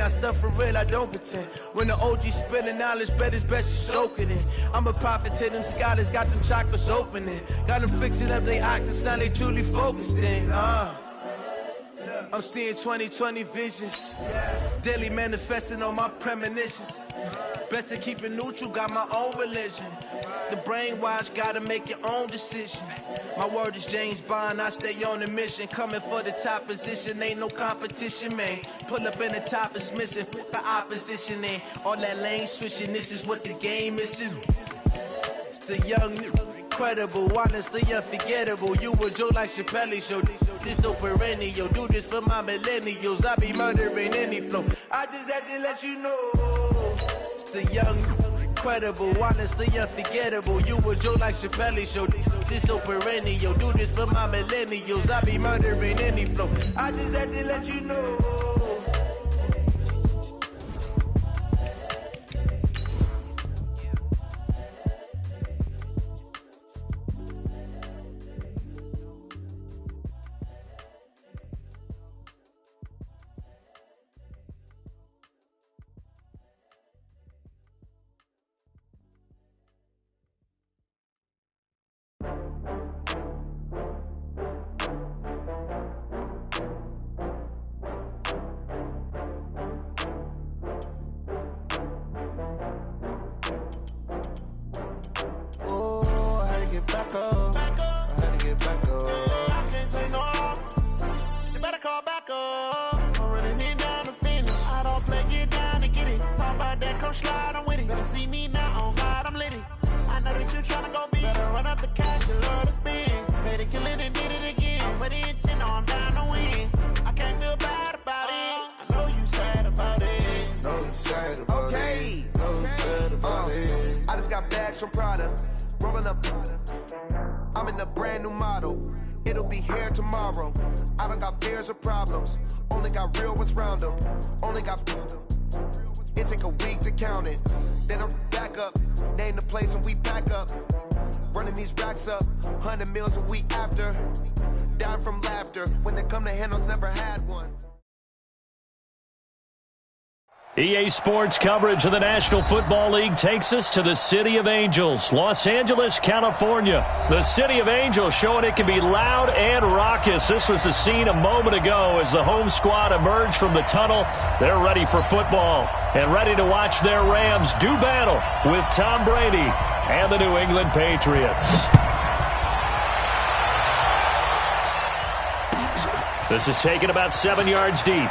I stuff for real, I don't pretend. When the OG spilling knowledge, bet it's best you soak it in. I'm a prophet to them scholars, got them chakras opening. Got them fixing up they octaves, now they truly focused in. I'm seeing 2020 visions. Daily manifesting on my premonitions. Best to keep it neutral, got my own religion. The brainwash, gotta make your own decision. My word is James Bond, I stay on the mission. Coming for the top position, ain't no competition, man. Pull up in the top is missing, put the opposition in. All that lane switching, this is what the game is in. It's the young, incredible, honestly unforgettable. You a Joe like Chappelle show. This so perennial, do this for my millennials. I be murdering any flow. I just had to let you know. It's the young, incredible, honestly unforgettable. You a Joe like Chappelle show. This so perennial, do this for my millennials. I be murdering any flow. I just had to let you know. From Prada, rolling up. I'm in a brand new model. It'll be here tomorrow. I don't got fears or problems. Only got real ones round them. Only got. It take a week to count it. Then I'm back up. Name the place and we back up. Running these racks up. 100 meals a week after. Dying from laughter. When it come to handles, never had one. EA Sports coverage of the National Football League takes us to the City of Angels, Los Angeles, California. The City of Angels showing it can be loud and raucous. This was the scene a moment ago as the home squad emerged from the tunnel. They're ready for football and ready to watch their Rams do battle with Tom Brady and the New England Patriots. This is taken about 7 yards deep.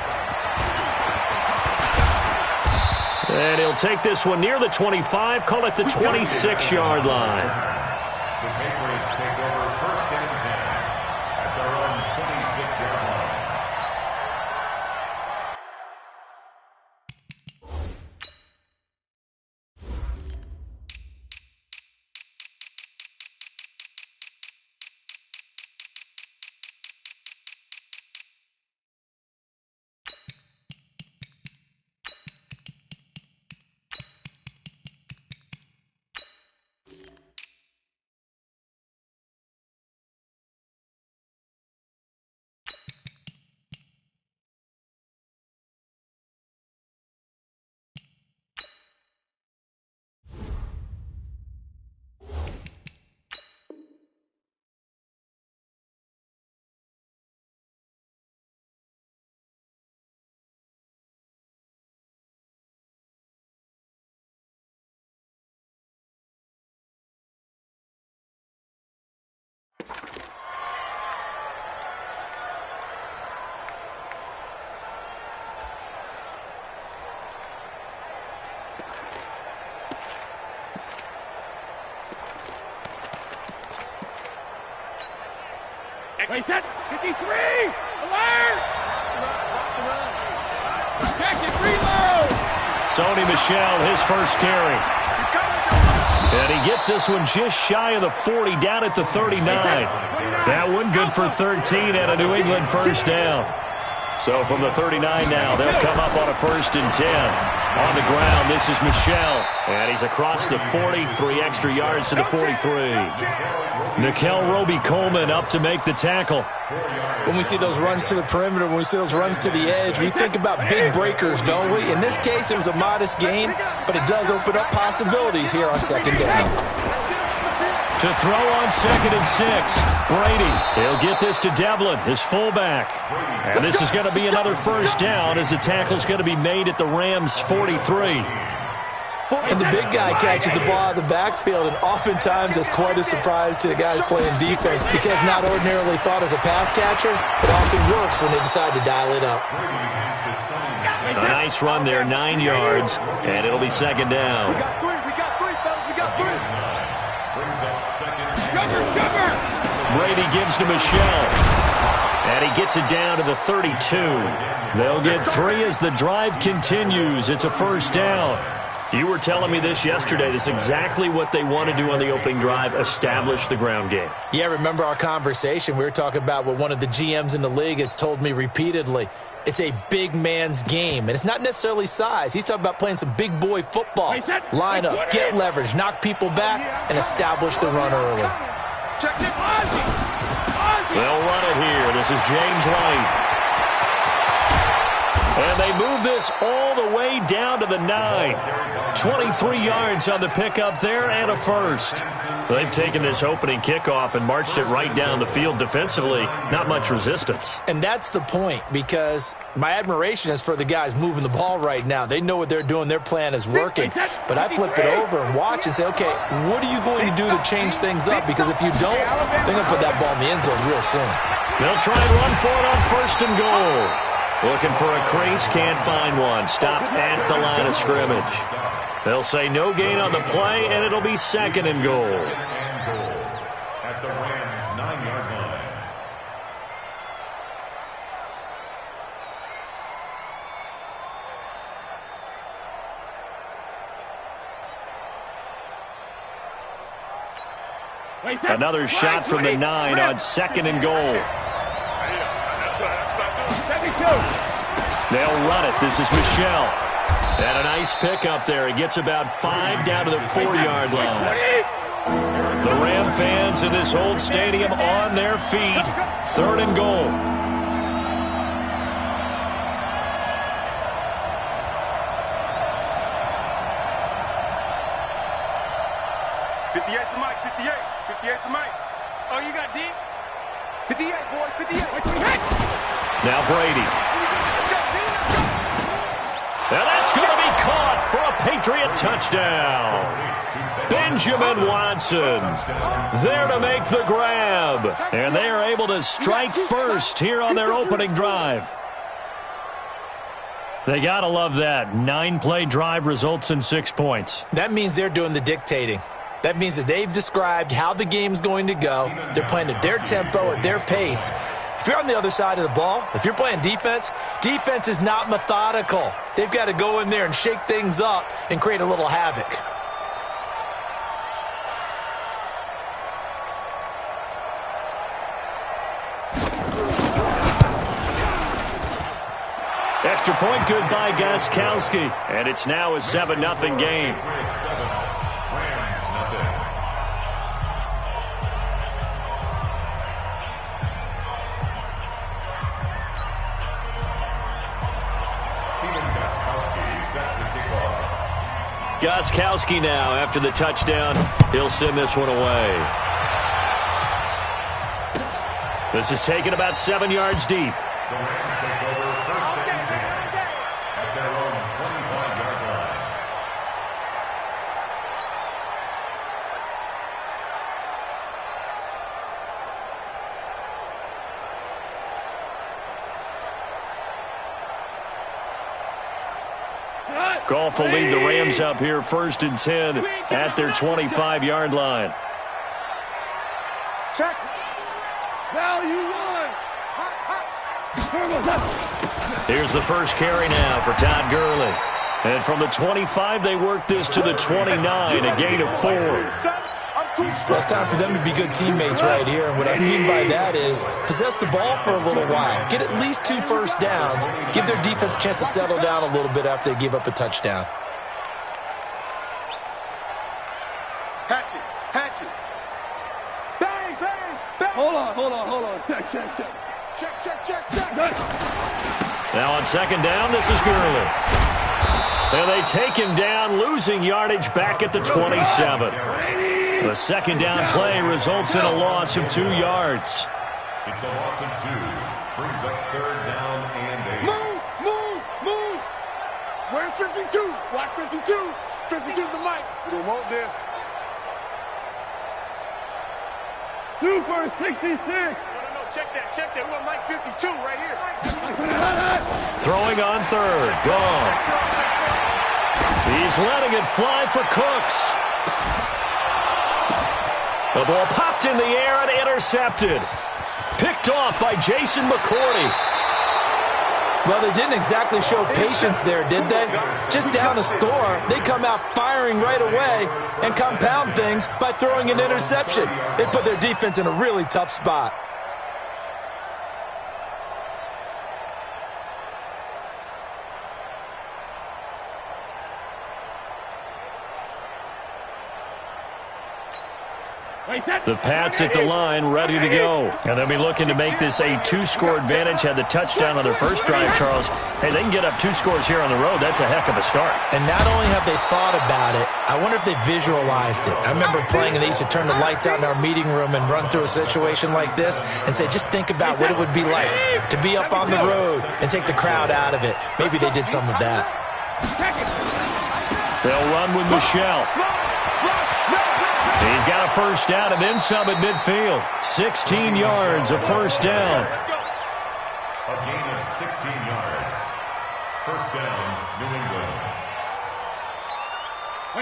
And he'll take this one near the 25, call it the 26-yard line. The Patriots take over first and 10 at their own 26-yard line. Wait, set, 53, alert! Check it, reload! Sony Michel, his first carry. And he gets this one just shy of the 40, down at the 39. That one good for 13 and a New England first down. So from the 39 now, they'll come up on a 1st and 10. On the ground, this is Michel. And he's across the 40, 3 extra yards to the 43. Nickel Roby-Coleman up to make the tackle. When we see those runs to the perimeter, when we see those runs to the edge, we think about big breakers, don't we? In this case, it was a modest gain, but it does open up possibilities here on 2nd down. To throw on 2nd and 6. Brady, he'll get this to Devlin, his fullback. And this is going to be another 1st down as the tackle's going to be made at the Rams' 43. And the big guy catches the ball out of the backfield, and oftentimes that's quite a surprise to the guys playing defense because not ordinarily thought as a pass catcher, it often works when they decide to dial it up. A nice run there, 9 yards, and it'll be 2nd down. We got 3, fellas, we got 3. Brady gives to Michel. And he gets it down to the 32. They'll get 3 as the drive continues. It's a 1st down. You were telling me this yesterday. This is exactly what they want to do on the opening drive, establish the ground game. Yeah, remember our conversation? We were talking about what one of the GMs in the league has told me repeatedly. It's a big man's game, and it's not necessarily size. He's talking about playing some big boy football. Line up, get leverage, knock people back, and establish the run early. They'll run it here. This is James White. And they move this all the way down to the 9. 23 yards on the pickup there and a 1st. They've taken this opening kickoff and marched it right down the field defensively. Not much resistance. And that's the point, because my admiration is for the guys moving the ball right now. They know what they're doing. Their plan is working. But I flip it over and watch and say, okay, what are you going to do to change things up? Because if you don't, they're going to put that ball in the end zone real soon. They'll try and run for it on 1st and goal. Looking for a crease, can't find one. Stopped at the line of scrimmage. They'll say no gain on the play, and it'll be 2nd and goal. At the Rams' 9-yard line. Another shot from the 9 on 2nd and goal. They'll run it. This is Michel. And a nice pick up there. He gets about 5 down to the 4-yard line. The Ram fans in this old stadium on their feet. 3rd and goal. Oh, you got deep? 58, boys, 58. Now Brady. Now that's going to be caught for a Patriot touchdown. Benjamin Watson there to make the grab. And they are able to strike first here on their opening drive. They got to love that. 9-play drive results in 6 points. That means they're doing the dictating. That means that they've described how the game's going to go. They're playing at their tempo, at their pace. If you're on the other side of the ball, if you're playing defense, defense is not methodical. They've got to go in there and shake things up and create a little havoc. Extra point good by Gostkowski. And it's now a 7-0 game. Gostkowski now, after the touchdown, he'll send this one away. This is taken about 7 yards deep. The Rams take over 1st and 10 at their own 25-yard line. Goff will lead the Rams up here 1st and 10 at their 25-yard line. Check. Value 1. Here's the first carry now for Todd Gurley. And from the 25, they work this to the 29, a gain of 4. Well, it's time for them to be good teammates right here. And what I mean by that is possess the ball for a little while. Get at least 2 first downs. Give their defense a chance to settle down a little bit after they give up a touchdown. Hatchet. Bang. Hold on. Check. Now on second down, this is Gurley. And they take him down, losing yardage back at the 27. The second down play results in a loss of 2 yards. It's a loss of 2. Brings up third down and 8. Move. Where's 52? Watch 52. 52's the mic. We don't want this. Super 66. No. Check that. We want Mike 52 right here. Throwing on third. Gone. He's letting it fly for Cooks. The ball popped in the air and intercepted. Picked off by Jason McCourty. Well, they didn't exactly show patience there, did they? Just down a score, they come out firing right away and compound things by throwing an interception. They put their defense in a really tough spot. The Pats at the line, ready to go. And they'll be looking to make this a 2-score advantage. Had the touchdown on their first drive, Charles. Hey, they can get up 2 scores here on the road. That's a heck of a start. And not only have they thought about it, I wonder if they visualized it. I remember playing, and they used to turn the lights out in our meeting room and run through a situation like this and say, just think about what it would be like to be up on the road and take the crowd out of it. Maybe they did some of that. They'll run with Michelle. He's got a first down and then some at midfield. 16 yards, a first down. A gain of 16 yards. First down, New England.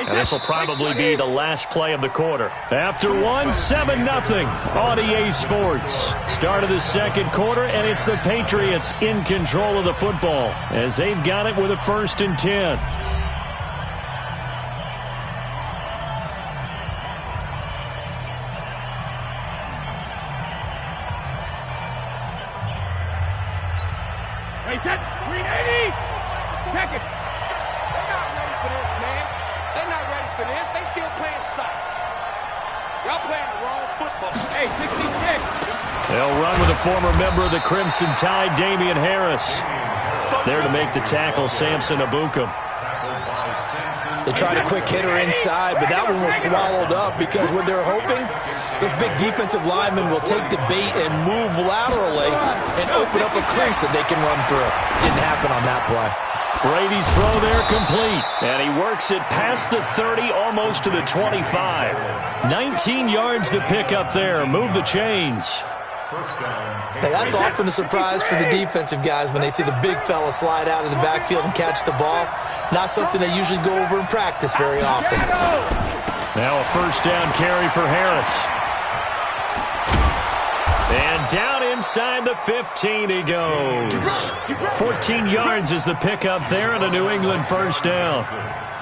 And this will probably be the last play of the quarter. After 7-0 on EA Sports. Start of the second quarter, and it's the Patriots in control of the football as they've got it with a 1st and 10. Check 380. Check it. They're not ready for this, man. They're not ready for this. They still playing soccer. Y'all playing the wrong football. Hey, 66. They'll run with a former member of the Crimson Tide, Damian Harris. There to make the tackle, Samson Abukum. They tried a quick hitter inside, but that one was swallowed up because what they're hoping, those big defensive linemen will take the bait and move laterally and open up a crease that they can run through. Didn't happen on that play. Brady's throw there complete, and he works it past the 30, almost to the 25. 19 yards to pick up there. Move the chains. Hey, that's often a surprise for the defensive guys when they see the big fella slide out of the backfield and catch the ball. Not something they usually go over in practice very often. Now a first down carry for Harris. And down inside the 15 he goes. 14 yards is the pickup there, and a New England first down.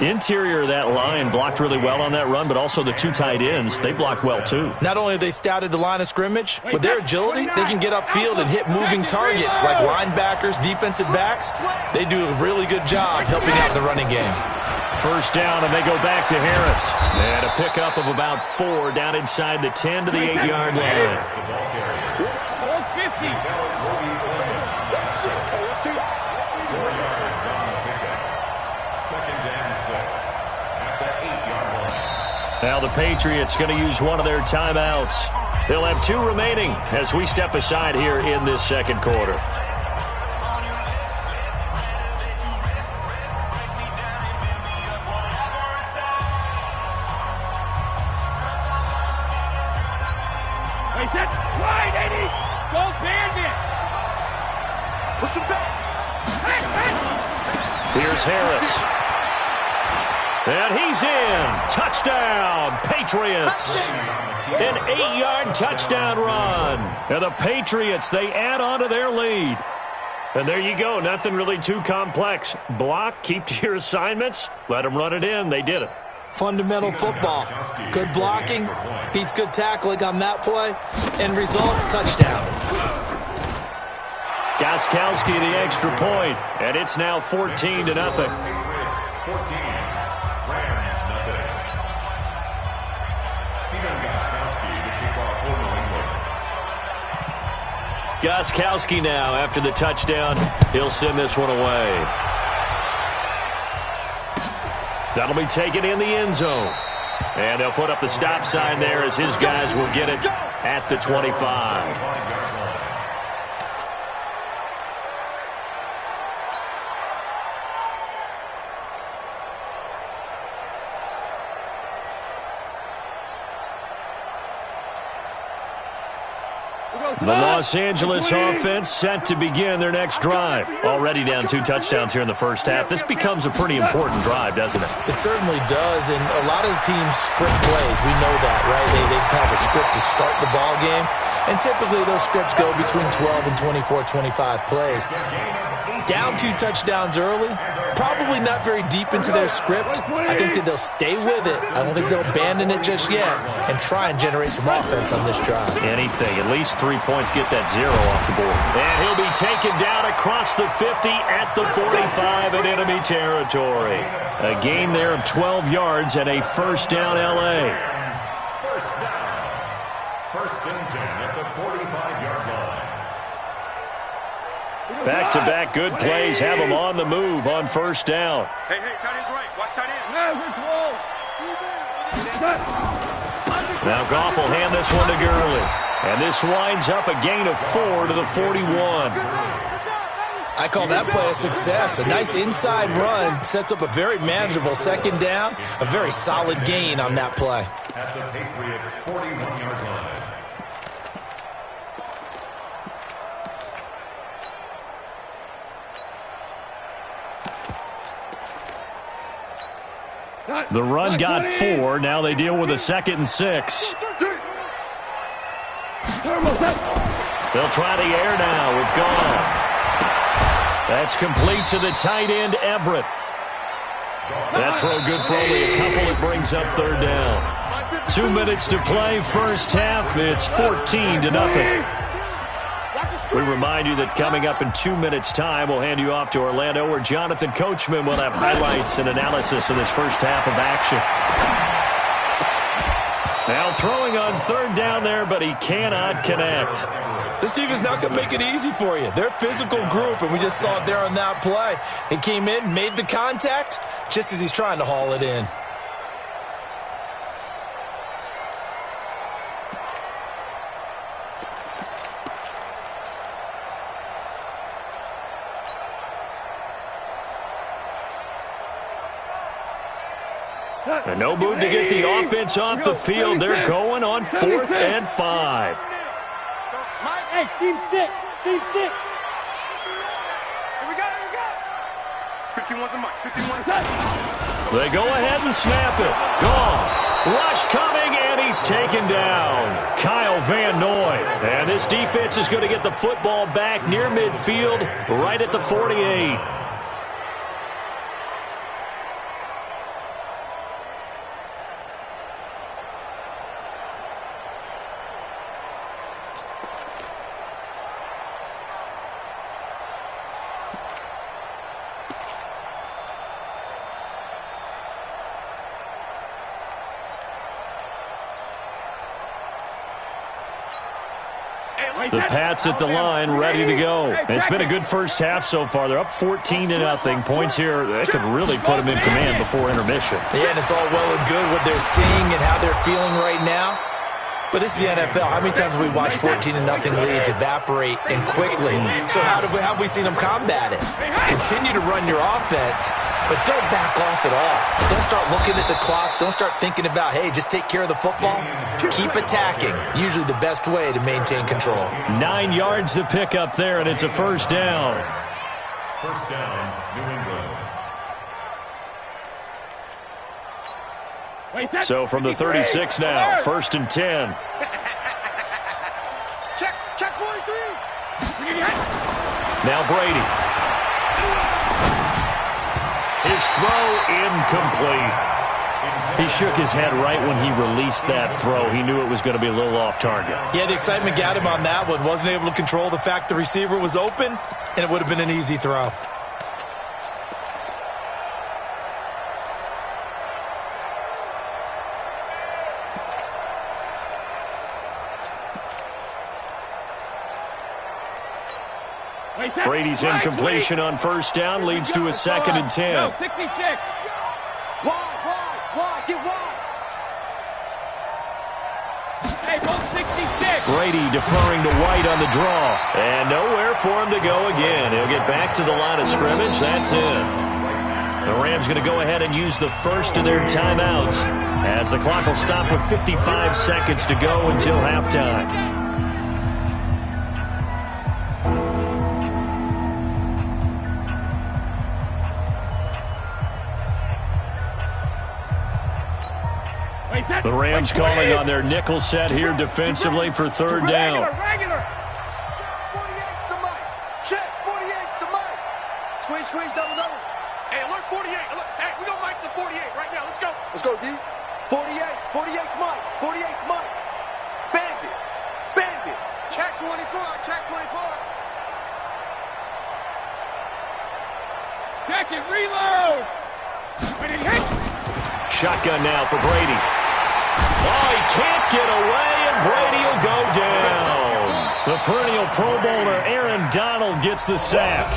Interior of that line blocked really well on that run, but also the 2 tight ends, they blocked well too. Not only have they scouted the line of scrimmage, with their agility, they can get upfield and hit moving targets like linebackers, defensive backs. They do a really good job helping out in the running game. First down, and they go back to Harris. And a pickup of about 4 down inside the 10 to the 8-yard line. 50. Now the Patriots going to use one of their timeouts. They'll have 2 remaining as we step aside here in this second quarter. Wait, set. Wide, 80. Go Bandit. Push him back. Here's Harris. And he's in. Touchdown, Patriots. An 8-yard touchdown run. And the Patriots, they add on to their lead. And there you go. Nothing really too complex. Block, keep to your assignments. Let them run it in. They did it. Fundamental football. Good blocking, beats good tackling on that play, end result, touchdown. Gostkowski the extra point, and it's now 14-0. 14. Rams, nothing. Steven Gostkowski to kick off for New England. Gostkowski now, after the touchdown, he'll send this one away. That'll be taken in the end zone. And they'll put up the stop sign there as his guys will get it at the 25. The Los Angeles offense set to begin their next drive. Already down 2 touchdowns here in the first half. This becomes a pretty important drive, doesn't it? It certainly does, and a lot of the teams script plays. We know that, right? They have a script to start the ball game, and typically those scripts go between 12 and 24, 25 plays. Down 2 touchdowns early, probably not very deep into their script. I think that they'll stay with it. I don't think they'll abandon it just yet and try and generate some offense on this drive. Anything, at least 3 points, get that 0 off the board. And he'll be taken down across the 50 at the 45 in enemy territory. A gain there of 12 yards and a first down L.A. First down. First and 10 at the 45-yard line. Back-to-back good plays have them on the move on first down. Hey, tight end's right. Watch tight end. Now Goff will hand this one to Gurley. And this winds up a gain of 4 to the 41. I call that play a success. A nice inside run sets up a very manageable second down. A very solid gain on that play. At the Patriots' 41-yard line. The run got 4. Now they deal with a 2nd and 6. They'll try the air now with Goff. That's complete to the tight end, Everett. That throw good for only a couple. It brings up 3rd down. 2 minutes to play, first half. It's 14-0. We remind you that coming up in 2 minutes' time, we'll hand you off to Orlando, where Jonathan Coachman will have highlights and analysis of this first half of action. Now throwing on 3rd down there, but he cannot connect. This defense is not going to make it easy for you. They're a physical group, and we just saw it there on that play. He came in, made the contact, just as he's trying to haul it in. And no move to get the offense off the field. They're going on 4th and 5. Hey, team 6. Team 6. Here we go. 51's the mark. 51's the They go ahead and snap it. Gone. Rush coming, and he's taken down. Kyle Van Noy. And this defense is going to get the football back near midfield, right at the 48. The Pats at the line, ready to go. It's been a good first half so far. They're up 14-0. Points here, that could really put them in command before intermission. Yeah, and it's all well and good what they're seeing and how they're feeling right now. But this is the NFL. How many times have we watched 14-0 leads evaporate and quickly? So how have we seen them combat it? Continue to run your offense, but don't back off at all. Don't start looking at the clock. Don't start thinking about, hey, just take care of the football. Keep attacking. Usually the best way to maintain control. 9 yards to pick up there, and it's a first down. First down, New England. So from the 36 now, 1st and 10. Check 43. Now Brady. His throw incomplete. He shook his head right when he released that throw. He knew it was going to be a little off target. Yeah, the excitement got him on that one. Wasn't able to control the fact the receiver was open, and it would have been an easy throw. Brady's incompletion on first down leads to a 2nd and 10. No, 66. Wide, get wide. Hey, go 66. Brady deferring to White on the draw. And nowhere for him to go again. He'll get back to the line of scrimmage. That's it. The Rams going to go ahead and use the first of their timeouts as the clock will stop with 55 seconds to go until halftime. The Rams calling on their nickel set here defensively for 3rd down. Regular. Check 48's the mic. Check 48's the mic. Squeeze, double. Hey, alert 48. Hey, we're going to mic the 48 right now. Let's go. Let's go, D. 48's mic. 48's mic. Bandit. Check 24. Check it, reload. Ready, hit. Shotgun now for Brady. Oh, he can't get away, and Brady will go down. The perennial Pro Bowler Aaron Donald gets the sack.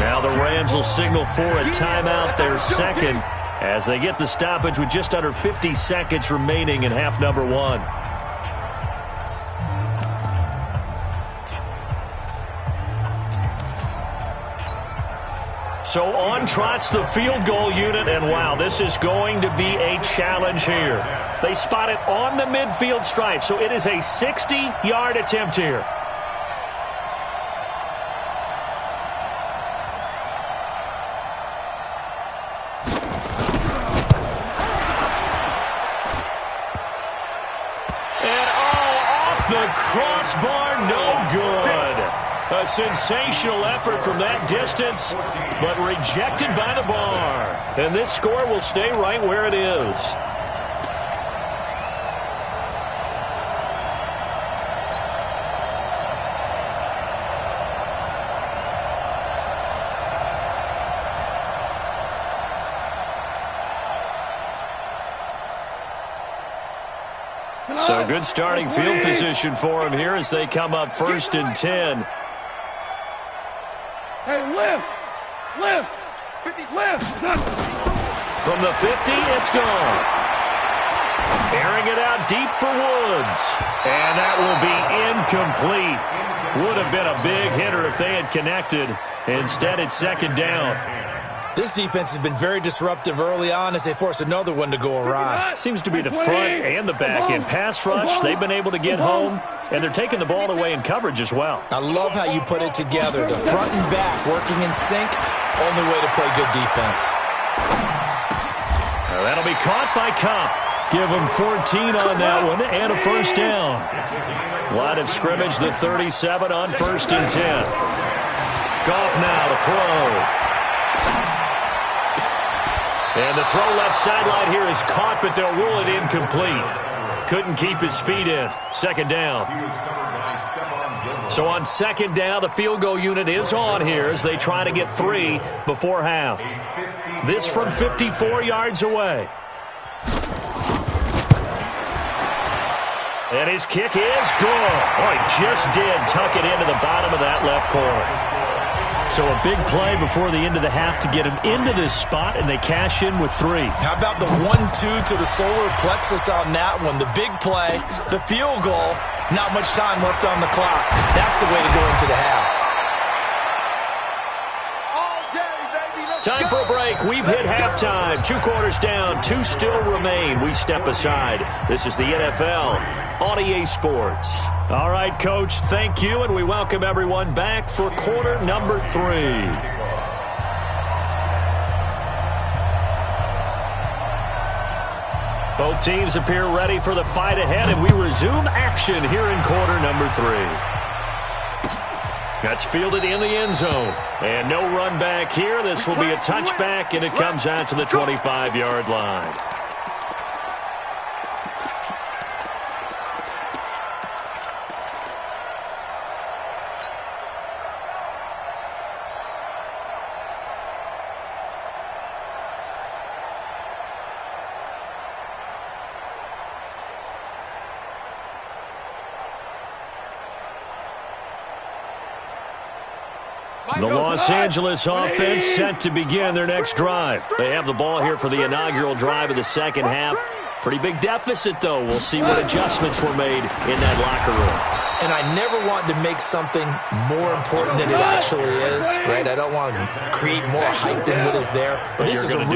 Now the Rams will signal for a timeout, their 2nd, as they get the stoppage with just under 50 seconds remaining in half number 1. So on trots the field goal unit, and wow, this is going to be a challenge here. They spot it on the midfield stripe, so it is a 60-yard attempt here. And off the crossbar, no good. A sensational effort from that distance, but rejected by the bar. And this score will stay right where it is. So good starting field position for him here as they come up 1st and 10. Hey, lift. From the 50, it's gone. Airing it out deep for Woods. And that will be incomplete. Would have been a big hitter if they had connected. Instead, it's 2nd down. This defense has been very disruptive early on as they force another one to go awry. Seems to be the front and the back. In pass rush, they've been able to get home, and they're taking the ball away in coverage as well. I love how you put it together. The front and back working in sync, only way to play good defense. That'll be caught by Kopp. Give him 14 on that one and a 1st down. Line of scrimmage, the 37 on 1st and 10. Goff now to throw. And the throw left sideline here is caught, but they'll rule it incomplete. Couldn't keep his feet in. 2nd down. So on 2nd down, the field goal unit is on here as they try to get 3 before half. This from 54 yards away. And his kick is good. Oh, he just did tuck it into the bottom of that left corner. So a big play before the end of the half to get him into this spot, and they cash in with 3. How about the 1-2 to the solar plexus on that one? The big play, the field goal, not much time left on the clock. That's the way to go into the half. Time for a break. We've hit halftime. 2 quarters down, 2 still remain. We step aside. This is the NFL on EA Sports. All right, Coach, thank you, and we welcome everyone back for quarter number 3. Both teams appear ready for the fight ahead, and we resume action here in quarter number 3. That's fielded in the end zone. And no run back here. This will be a touchback, and it comes out to the 25-yard line. The Los Angeles offense set to begin their next drive. They have the ball here for the inaugural drive of the second half. Pretty big deficit, though. We'll see what adjustments were made in that locker room. And I never want to make something more important than it actually is, right? I don't want to create more hype than what is there. But this is I'm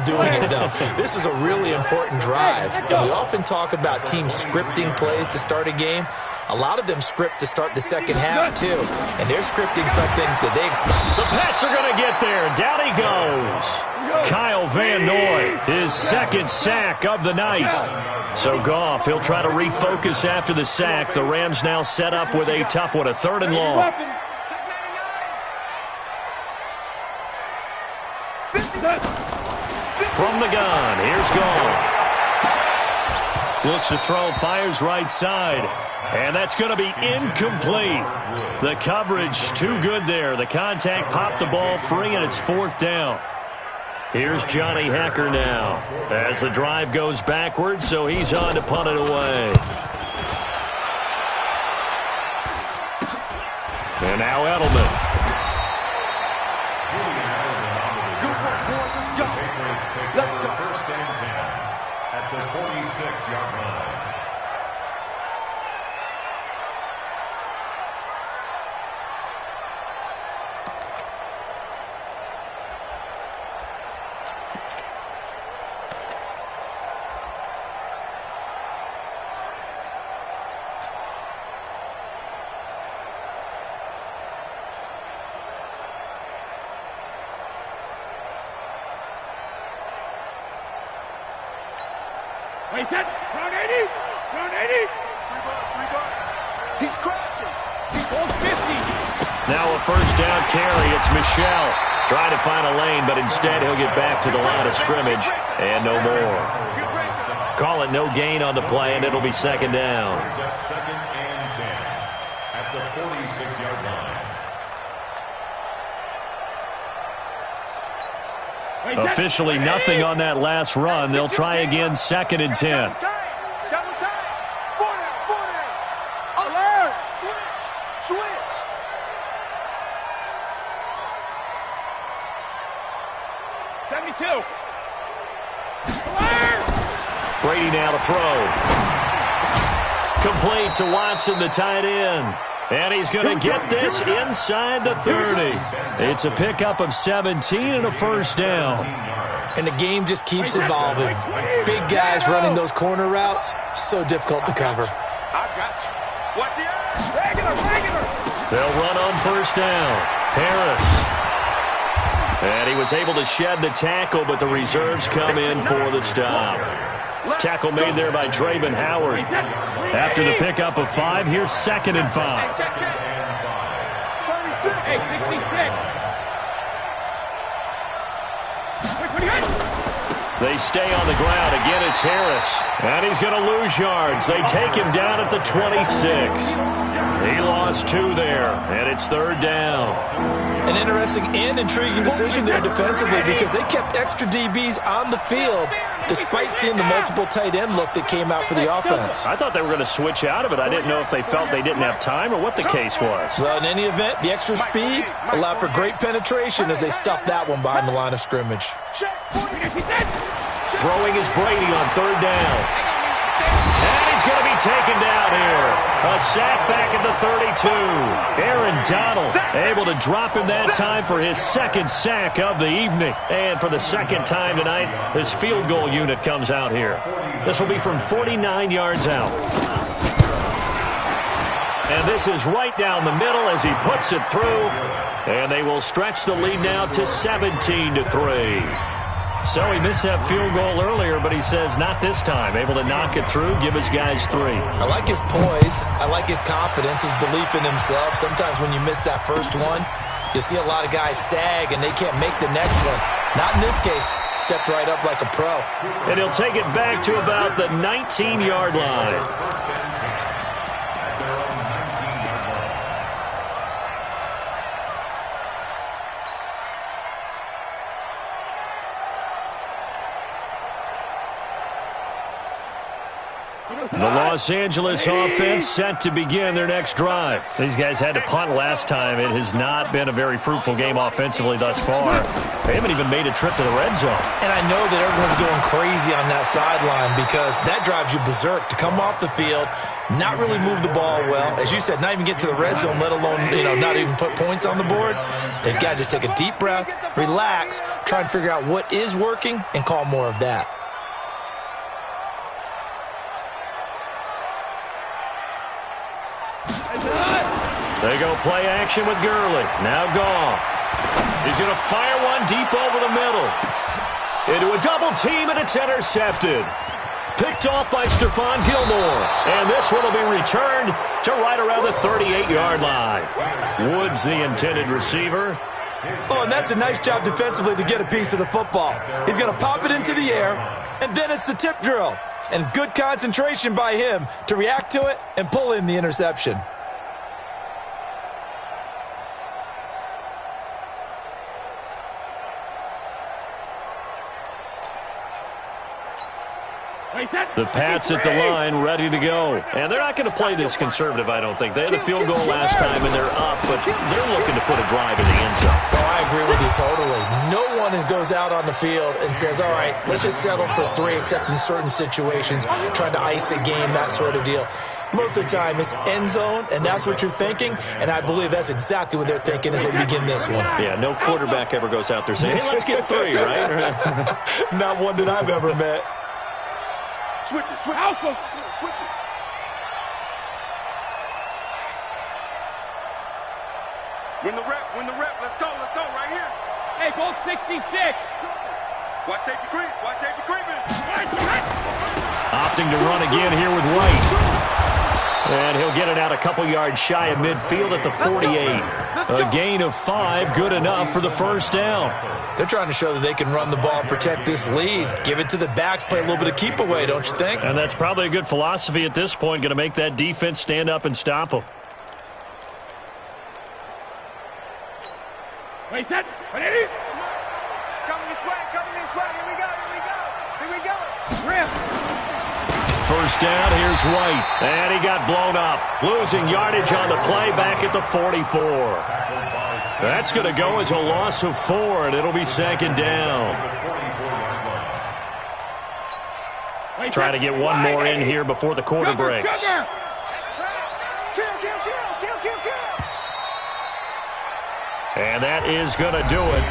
doing it, though. This is a really important drive. And we often talk about teams scripting plays to start a game. A lot of them script to start the second half, too. And they're scripting something that they expect. The Pats are going to get there. Down he goes. Kyle Van Noy, his second sack of the night. So Goff, he'll try to refocus after the sack. The Rams now set up with a tough one, a 3rd and long. From the gun, here's Goff. Looks to throw, fires right side. And that's going to be incomplete. The coverage too good there. The contact popped the ball free, and it's 4th down. Here's Johnny Hecker now as the drive goes backwards, so he's on to punt it away. And now Edelman. Let's go. 1st and 10 at the 46-yard line. Wait, that round 80, round 80. He's crashing. He's close 50. Now a 1st down carry. It's Michel trying to find a lane, but instead he'll get back to the line of scrimmage and no more. Call it no gain on the play, and it'll be 2nd down. It's at 2nd and 10 at the 46-yard line. Officially nothing on that last run. They'll try again, 2nd and 10. Double time. 40. Alert. Switch. Brady now to throw. Complete to Watson, the tight end. And he's going to get this inside the 30. It's a pickup of 17 and a 1st down. And the game just keeps evolving. Big guys running those corner routes, so difficult to cover. I got you. What's the Regular. They'll run on 1st down. Harris. And he was able to shed the tackle, but the reserves come in for the stop. Tackle made there by Draven Howard. After the pickup of 5, here's 2nd and 5. Hey, 66. They stay on the ground. Again, it's Harris. And he's going to lose yards. They take him down at the 26. He lost 2 there, and it's 3rd down. An interesting and intriguing decision there defensively because they kept extra DBs on the field despite seeing the multiple tight end look that came out for the offense. I thought they were going to switch out of it. I didn't know if they felt they didn't have time or what the case was. Well, in any event, the extra speed allowed for great penetration as they stuffed that one behind the line of scrimmage. Throwing is Brady on 3rd down. And he's going to be taken down here. A sack back at the 32. Aaron Donald able to drop him that time for his 2nd sack of the evening. And for the 2nd time tonight, his field goal unit comes out here. This will be from 49 yards out. And this is right down the middle as he puts it through. And they will stretch the lead now to 17-3. So he missed that field goal earlier, but he says not this time. Able to knock it through, give his guys 3. I like his poise. I like his confidence, his belief in himself. Sometimes when you miss that first one, you'll see a lot of guys sag and they can't make the next one. Not in this case. Stepped right up like a pro. And he'll take it back to about the 19-yard line. The Los Angeles offense set to begin their next drive. These guys had to punt last time. It has not been a very fruitful game offensively thus far. They haven't even made a trip to the red zone. And I know that everyone's going crazy on that sideline because that drives you berserk to come off the field, not really move the ball well. As you said, not even get to the red zone, let alone, not even put points on the board. They've got to just take a deep breath, relax, try and figure out what is working, and call more of that. They go play action with Gurley. Now Goff. He's going to fire one deep over the middle. Into a double team, and it's intercepted. Picked off by Stephon Gilmore. And this one will be returned to right around the 38-yard line. Woods, the intended receiver. Oh, and that's a nice job defensively to get a piece of the football. He's going to pop it into the air, and then it's the tip drill. And good concentration by him to react to it and pull in the interception. The Pats at the line, ready to go. And they're not going to play this conservative, I don't think. They had a field goal last time, and they're up, but they're looking to put a drive in the end zone. Oh, I agree with you totally. No one goes out on the field and says, all right, let's just settle for 3, except in certain situations, trying to ice a game, that sort of deal. Most of the time, it's end zone, and that's what you're thinking, and I believe that's exactly what they're thinking as they begin this one. Yeah, no quarterback ever goes out there saying, hey, let's get 3, right? Not one that I've ever met. Switch it, switch it. Switch it. Win the rep, let's go, right here. Hey, Bolt 66. Watch safety creeping. Opting to run again here with White. And he'll get it out a couple yards shy of midfield at the 48. A gain of 5, good enough for the first down. They're trying to show that they can run the ball and protect this lead. Give it to the backs, play a little bit of keep away, don't you think? And that's probably a good philosophy at this point, going to make that defense stand up and stop them. Wait, set. Ready? It's coming this way. Here we go. Rip. First down, here's White. And he got blown up. Losing yardage on the play back at the 44. That's going to go as a loss of 4, and it'll be second down. Try to get one more in here before the quarter breaks. And that is going to do it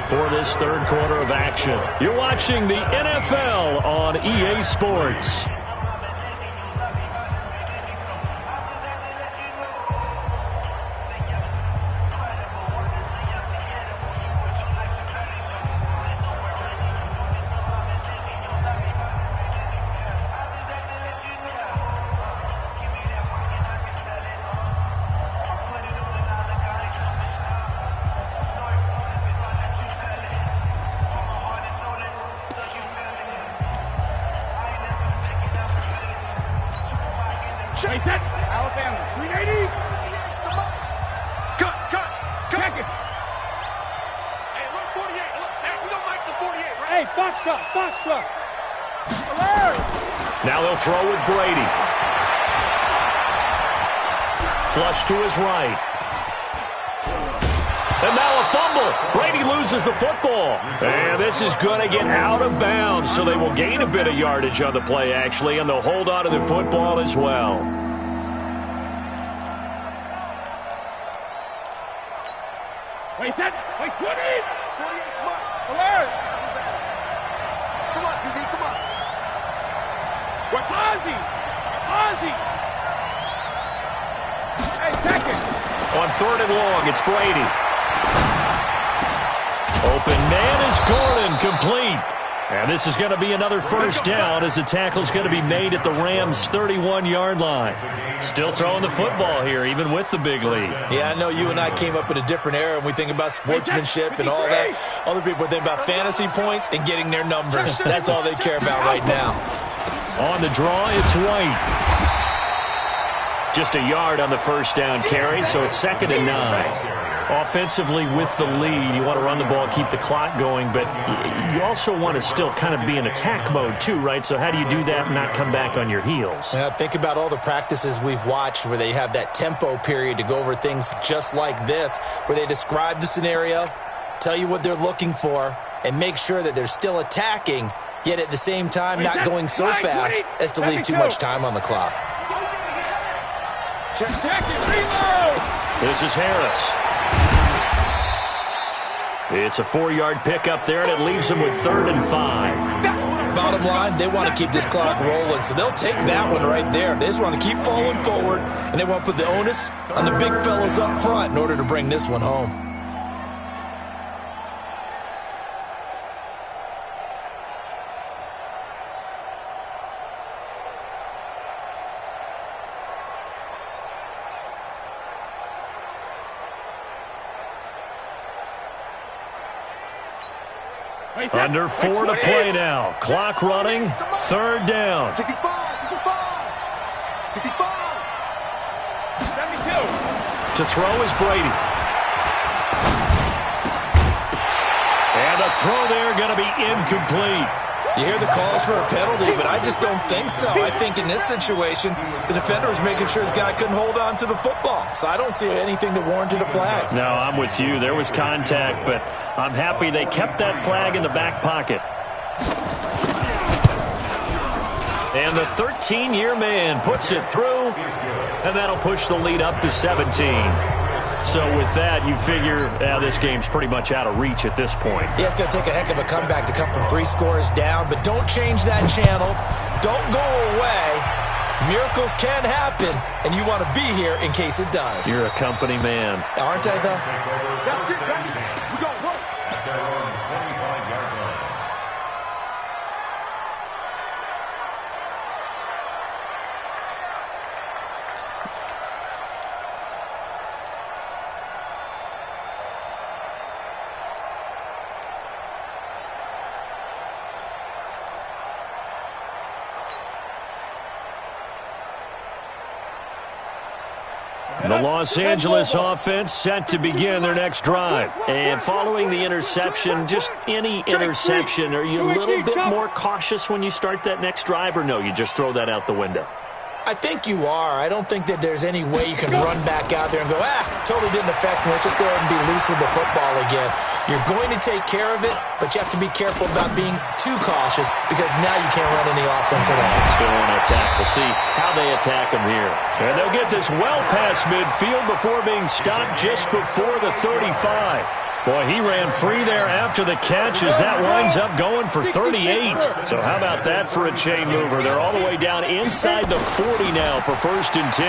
for this third quarter of action. You're watching the NFL on EA Sports. Alabama, 380. Cut. Check it. Hey, look, 48. Look, we don't like the 48, right? Hey, Foxtrot. Alert. Now they'll throw with Brady. Flush to his right. And now a fumble. Brady loses the football. And this is going to get out of bounds, so they will gain a bit of yardage on the play, actually, and they'll hold on to the football as well. Wait, 20. 48, come on. Alert. Come on, QB, come on. What's Ozzy? Hey, second. On 3rd and long, it's Brady. Open man is Gordon, complete. And this is going to be another first down as the tackle's going to be made at the Rams' 31-yard line. Still throwing the football here, even with the big lead. Yeah, I know you and I came up in a different era and we think about sportsmanship and all that. Other people think about fantasy points and getting their numbers. That's all they care about right now. On the draw, it's White. Just a yard on the first down carry, so it's 2nd and 9. Offensively with the lead, you want to run the ball, keep the clock going, but you also want to still kind of be in attack mode too, right? So how do you do that and not come back on your heels? Yeah, think about all the practices we've watched where they have that tempo period to go over things just like this, where they describe the scenario, tell you what they're looking for, and make sure that they're still attacking, yet at the same time not going so fast as to leave too much time on the clock. Check it, reload! This is Harris. It's a 4-yard pickup there, and it leaves them with 3rd and 5. Bottom line, they want to keep this clock rolling, so they'll take that one right there. They just want to keep falling forward, and they want to put the onus on the big fellas up front in order to bring this one home. Under 4 to play now. Clock running. 3rd down. 65, 65, 72. To throw is Brady. And a throw there going to be incomplete. You hear the calls for a penalty, but I just don't think so. I think in this situation, the defender was making sure his guy couldn't hold on to the football. So I don't see anything to warrant a flag. No, I'm with you. There was contact, but I'm happy they kept that flag in the back pocket. And the 13-year man puts it through, and that'll push the lead up to 17. So with that, you figure this game's pretty much out of reach at this point. Yeah, it's going to take a heck of a comeback to come from 3 scores down, but don't change that channel. Don't go away. Miracles can happen, and you want to be here in case it does. You're a company man. Aren't I, though? That's it, baby. We got work. At their own 25-yard line. The Los Angeles offense set to begin their next drive. And following the interception, just any interception, are you a little bit more cautious when you start that next drive, or no, you just throw that out the window? I think you are. I don't think that there's any way you can run back out there and go, totally didn't affect me. Let's just go ahead and be loose with the football again. You're going to take care of it, but you have to be careful about being too cautious because now you can't run any offense at all. Still want to attack. We'll see how they attack them here. And they'll get this well past midfield before being stopped just before the 35. Boy, he ran free there after the catch as that winds up going for 38. So how about that for a chain mover? They're all the way down inside the 40 now for 1st and 10.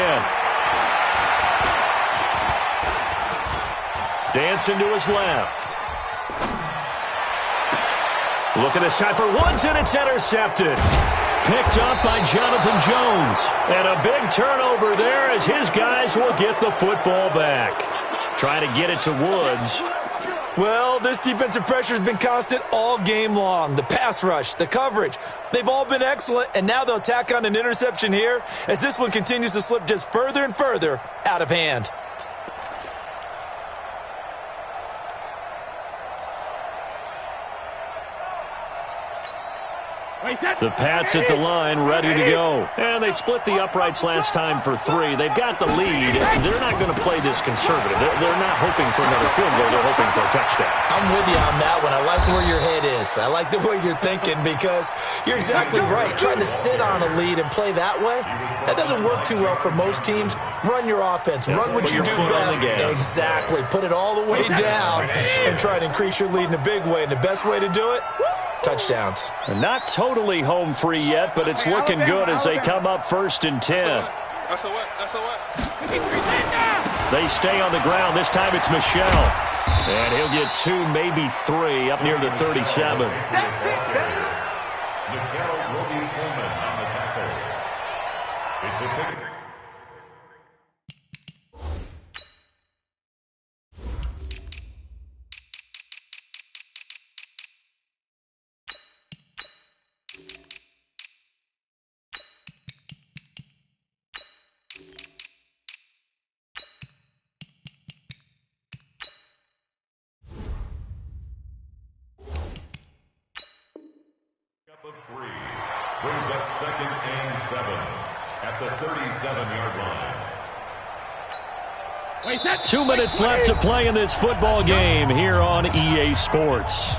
Dancing to his left. Look at this time for Woods, and it's intercepted. Picked up by Jonathan Jones. And a big turnover there as his guys will get the football back. Try to get it to Woods. Well, this defensive pressure has been constant all game long. The pass rush, the coverage, they've all been excellent, and now they'll tack on an interception here as this one continues to slip just further and further out of hand. The Pats at the line, ready to go. And they split the uprights last time for 3. They've got the lead. They're not going to play this conservative. They're not hoping for another field goal. They're hoping for a touchdown. I'm with you on that one. I like where your head is. I like the way you're thinking because you're exactly right. Trying to sit on a lead and play that way, that doesn't work too well for most teams. Run your offense. Run what you do best. Exactly. Put it all the way down and try to increase your lead in a big way. And the best way to do it, touchdowns. Not totally home free yet, but it's looking good as they come up 1st and 10. That's a what? They stay on the ground. This time it's Michelle. And he'll get 2, maybe 3 up near the 37. Michelle will be Coleman on the tackle. It's a pick. of 3 brings up 2nd and 7 at the 37-yard line. 2 minutes left to play in this football game here on EA Sports.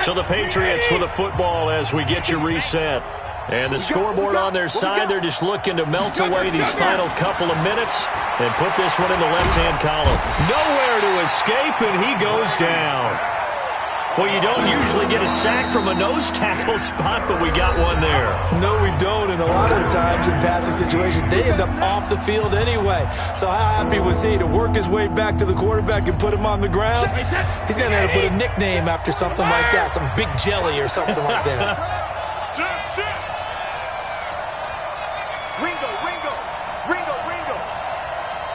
So the Patriots with the football as we get you reset. And the scoreboard on their side, they're just looking to melt away these final couple of minutes and put this one in the left-hand column. Nowhere to escape, and he goes down. Well, you don't usually get a sack from a nose tackle spot, but we got one there. No, we don't, and a lot of the times in passing situations, they end up off the field anyway. So how happy was he to work his way back to the quarterback and put him on the ground? He's going to have to put a nickname after something like that, some Big Jelly or something like that.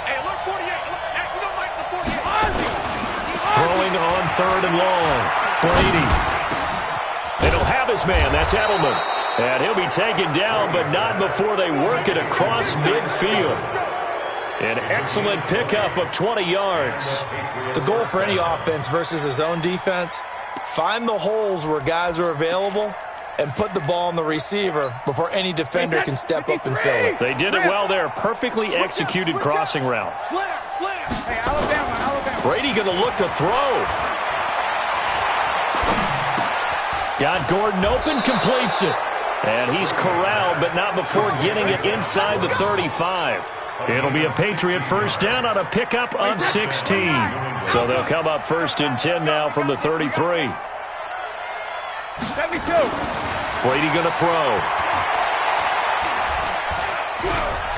Hey, look, 48. Look, you don't like the 48. Throwing on 3rd and long. Brady. They don't have his man. That's Edelman. And he'll be taken down, but not before they work it across midfield. An excellent pickup of 20 yards. The goal for any offense versus his own defense, find the holes where guys are available and put the ball on the receiver before any defender can step up and fill it. They did it well there. Perfectly executed crossing route. Hey, Alabama. Brady going to look to throw. Got Gordon open, completes it. And he's corralled, but not before getting it inside the 35. It'll be a Patriot first down on a pickup of 16. So they'll come up 1st and 10 now from the 33. 72. Brady going to throw.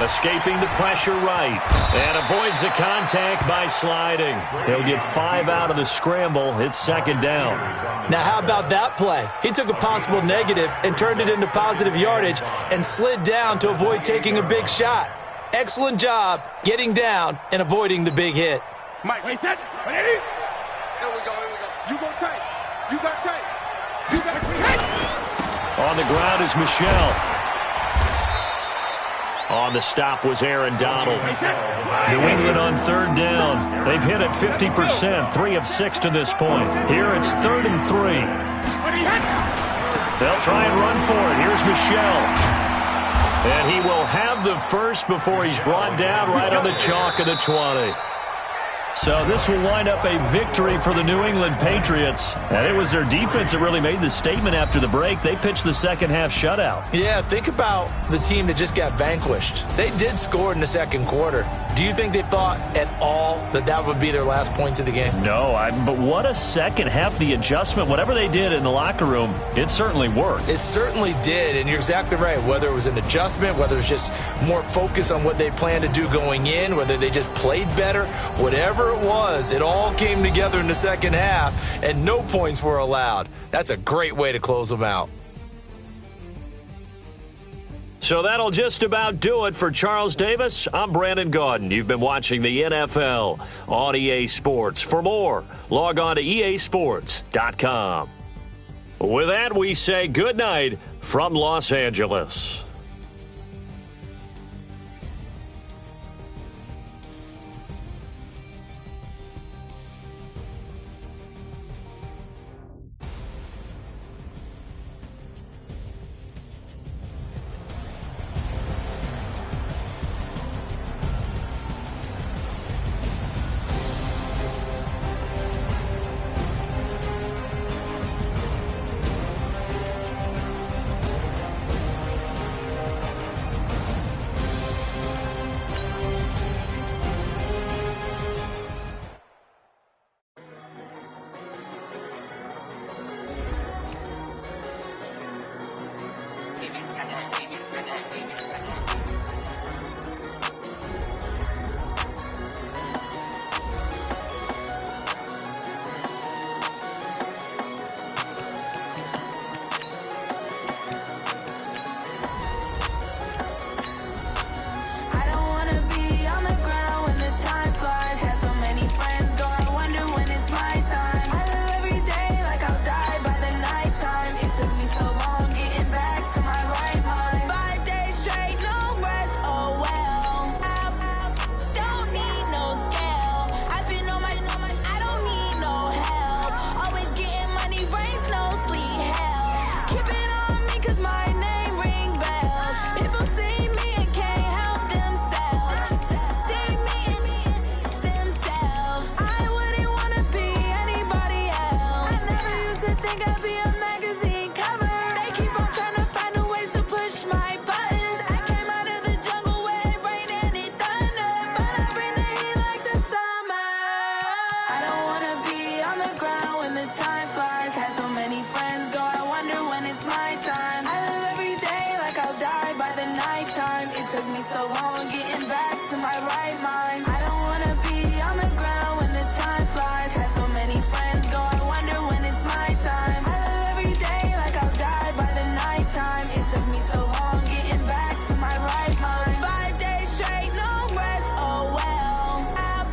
Escaping the pressure right. And avoids the contact by sliding. He'll get 5 out of the scramble. It's 2nd down. Now, how about that play? He took a possible negative and turned it into positive yardage and slid down to avoid taking a big shot. Excellent job getting down and avoiding the big hit. Mike, wait, set. Here we go. You go tight. You got tight. You got tight. On the ground is Michelle. On the stop was Aaron Donald. New England on 3rd down. They've hit it 50%, 3 of 6 to this point. Here it's 3rd and 3. They'll try and run for it. Here's Michelle. And he will have the first before he's brought down right on the chalk of the 20. So this will wind up a victory for the New England Patriots. And it was their defense that really made the statement after the break. They pitched the second half shutout. Yeah, think about the team that just got vanquished. They did score in the 2nd quarter. Do you think they thought at all that that would be their last points of the game? No, but what a second half. The adjustment, whatever they did in the locker room, it certainly worked. It certainly did, and you're exactly right. Whether it was an adjustment, whether it was just more focus on what they planned to do going in, whether they just played better, whatever it was, it all came together in the second half, and no points were allowed. That's a great way to close them out. So that'll just about do it for Charles Davis. I'm Brandon Gaudin. You've been watching the NFL on EA Sports. For more, log on to easports.com. With that, we say good night from Los Angeles. so long getting back to my right mind. I don't wanna be on the ground when the time flies. Had so many friends go, I wonder when it's my time. I live every day like I'll die by the nighttime. It took me so long getting back to my right mind. 5 days straight, no rest, oh well. I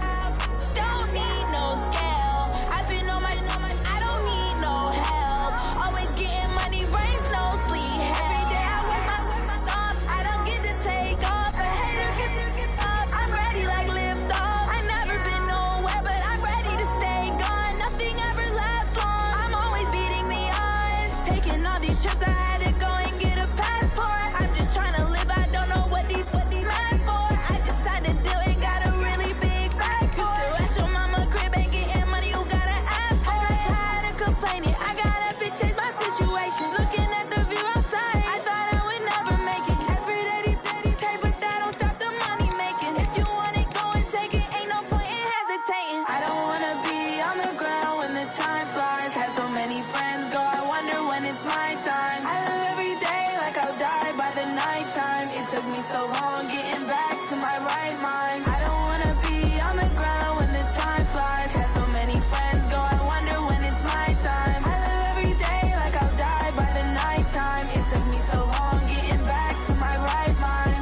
don't need no scale. I've been on my, I don't need no help. Always getting money, rains, no sleep. Every day I work my thumb, I don't get to take off. A hater get off, I'm ready like lift off. I never been nowhere, but I'm ready to stay gone. Nothing ever lasts long, I'm always beating the odds. Taking all these trips, I had to go and get a passport. I'm just trying to live, I don't know what the mad for. I just signed a deal and got a really big bag for it. You still at your mama crib and getting money, you gotta ask for it. I'm tired of complaining, I gotta change my situation. Looking at the view outside, I thought I would never make it. Every day they pay, but that don't stop the money making. If you want it, go and take it, ain't no point in hesitating. I don't wanna be on the ground when the time flies. Had so many friends go, I wonder when it's my time. I live every day like I'll die by the nighttime. It took me so long getting back to my right mind. I don't wanna be on the ground when the time flies. Had so many friends go, I wonder when it's my time. I live every day like I'll die by the nighttime. It took me so long getting back to my right mind.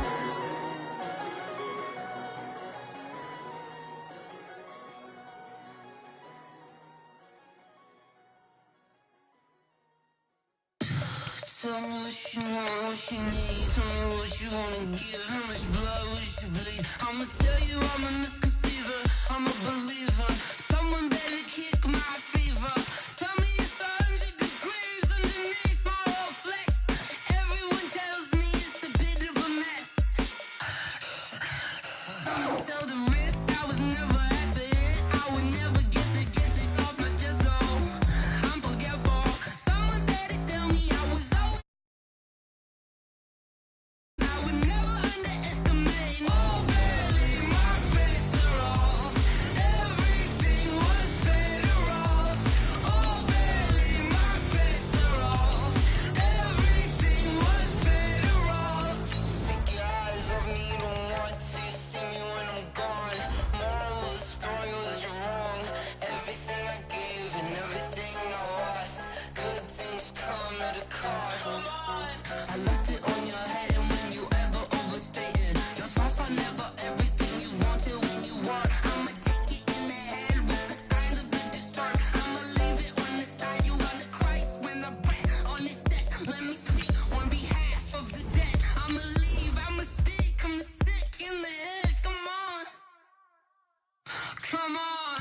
Tell me what you want, what you need. Tell me what you wanna give. How much blood would you bleed? I'ma tell you I'm a misconceiver. I'm a believer. Someone better kick my fever. Tell me it's 100 degrees underneath my whole flesh. Everyone tells me it's a bit of a mess. I'ma tell the risk I was never at the end. I would never get this off my chest though. I'm forgetful. Someone better tell me I was always. I would never underestimate. Oh, barely my bets are off. Everything was better off. Oh, barely my bets are off. Everything was better off. Take your eyes off me, don't want to see me when I'm gone. Moral of the story was you're wrong. Everything I gave and everything I lost. Good things come at a cost. I left it on your head and when you ever overstated. Your thoughts are never everything you wanted when you want. I'ma take it in the head with the signs of the distort. I'ma leave it on the side. You on the Christ when I breath on this set. Let me speak on behalf of the dead. I'ma leave, I'ma speak. I'm sick in the head. Come on. Come on.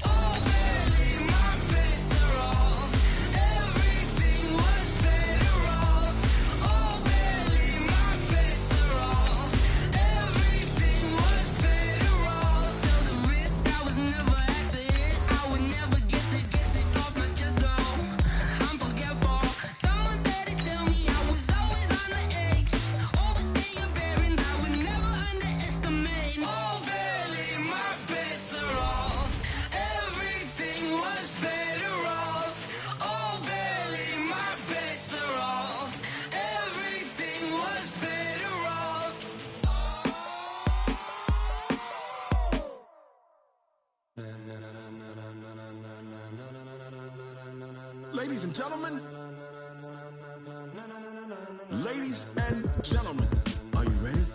Oh, barely my bets are off. Everything was better off. Oh, barely my bets are off. Everything was better off. Tell the risk I was never at the end. I would never get this off my chest though. I'm forgetful. Someone better tell me I was always on the edge. Overstay your bearings, I would never underestimate. Oh, barely my bets are off. Everything was better off. Oh, barely my bets are off. Everything was better off. Ladies and gentlemen, ladies and gentlemen, are you ready?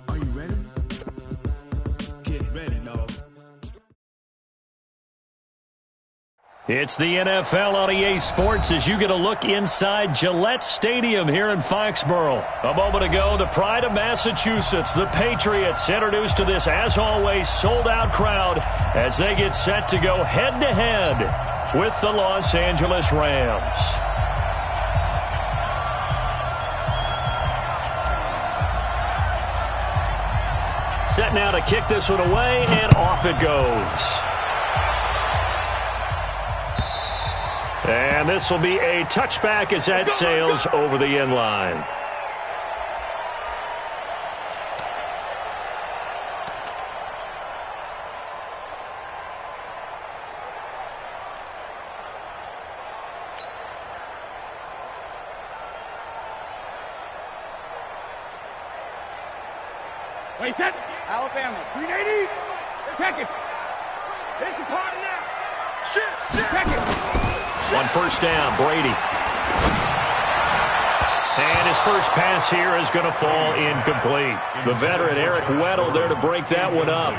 Are you ready? Get ready, dog. It's the NFL on EA Sports as you get a look inside Gillette Stadium here in Foxborough. A moment ago, the pride of Massachusetts, the Patriots, introduced to this, as always, sold-out crowd as they get set to go head-to-head with the Los Angeles Rams. Set now to kick this one away, and off it goes. And this will be a touchback as that sails over the end line. Wait, set. Alabama. 380. Check it. It's a party now. Shit. Check it. On first down, Brady. And his first pass here is going to fall incomplete. The veteran Eric Weddle there to break that one up.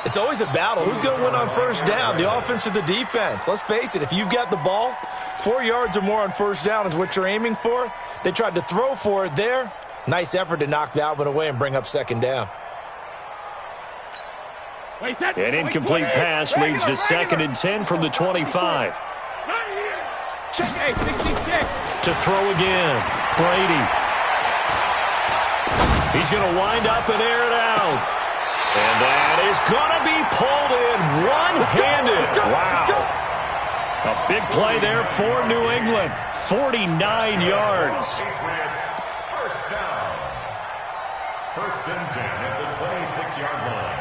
It's always a battle. Who's going to win on first down, the offense or the defense? Let's face it, if you've got the ball, 4 yards or more on first down is what you're aiming for. They tried to throw for it there. Nice effort to knock that one away and bring up second down. An incomplete pass leads to 2nd and 10 from the 25. Hey, 66. To throw again, Brady. He's going to wind up and air it out. And that is going to be pulled in one-handed. Wow. A big play there for New England. 49 yards. First down. 1st and 10 at the 26-yard line.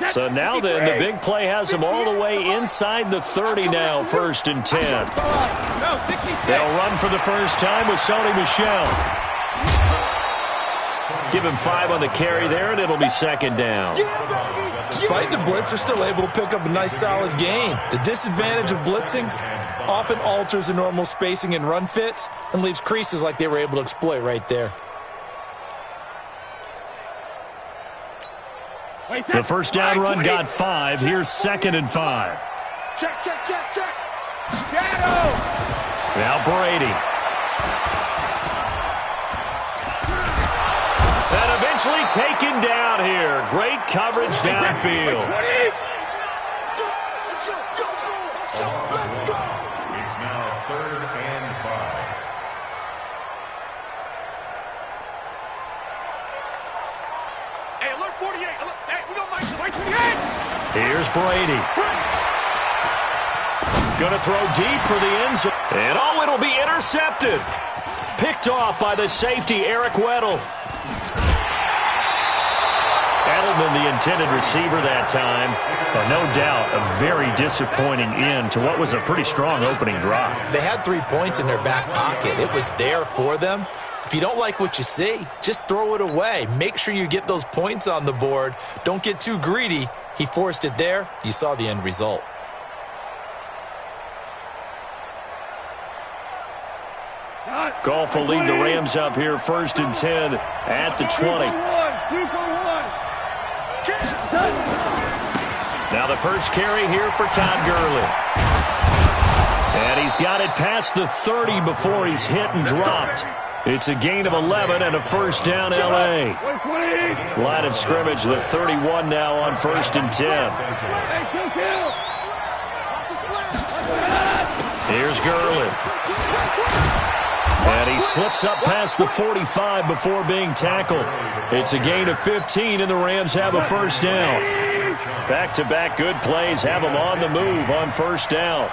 So now then, the big play has them all the way inside the 30 now, 1st and 10. They'll run for the first time with Sony Michel. Give him 5 on the carry there, and it'll be 2nd down. Despite the blitz, they're still able to pick up a nice solid gain. The disadvantage of blitzing often alters the normal spacing and run fits and leaves creases like they were able to exploit right there. The first down run got 5. Here's 2nd and 5. Check. Shadow. Now Brady. And eventually taken down here. Great coverage downfield. It's now 3rd and 5. Hey, alert 48. Hey, we got Mike 28. Here's Brady. Going to throw deep for the end zone. And it'll be intercepted. Picked off by the safety, Eric Weddle. Edelman, the intended receiver that time. But no doubt, a very disappointing end to what was a pretty strong opening drive. They had 3 points in their back pocket. It was there for them. If you don't like what you see, just throw it away. Make sure you get those points on the board. Don't get too greedy. He forced it there. You saw the end result. Goff will lead the Rams up here 1st and 10 at the 20. Now the first carry here for Todd Gurley. And he's got it past the 30 before he's hit and dropped. It's a gain of 11 and a first down L.A. Line of scrimmage, the 31 now on 1st and 10. Here's Gurley. And he slips up past the 45 before being tackled. It's a gain of 15, and the Rams have a first down. Back-to-back good plays have them on the move on first down.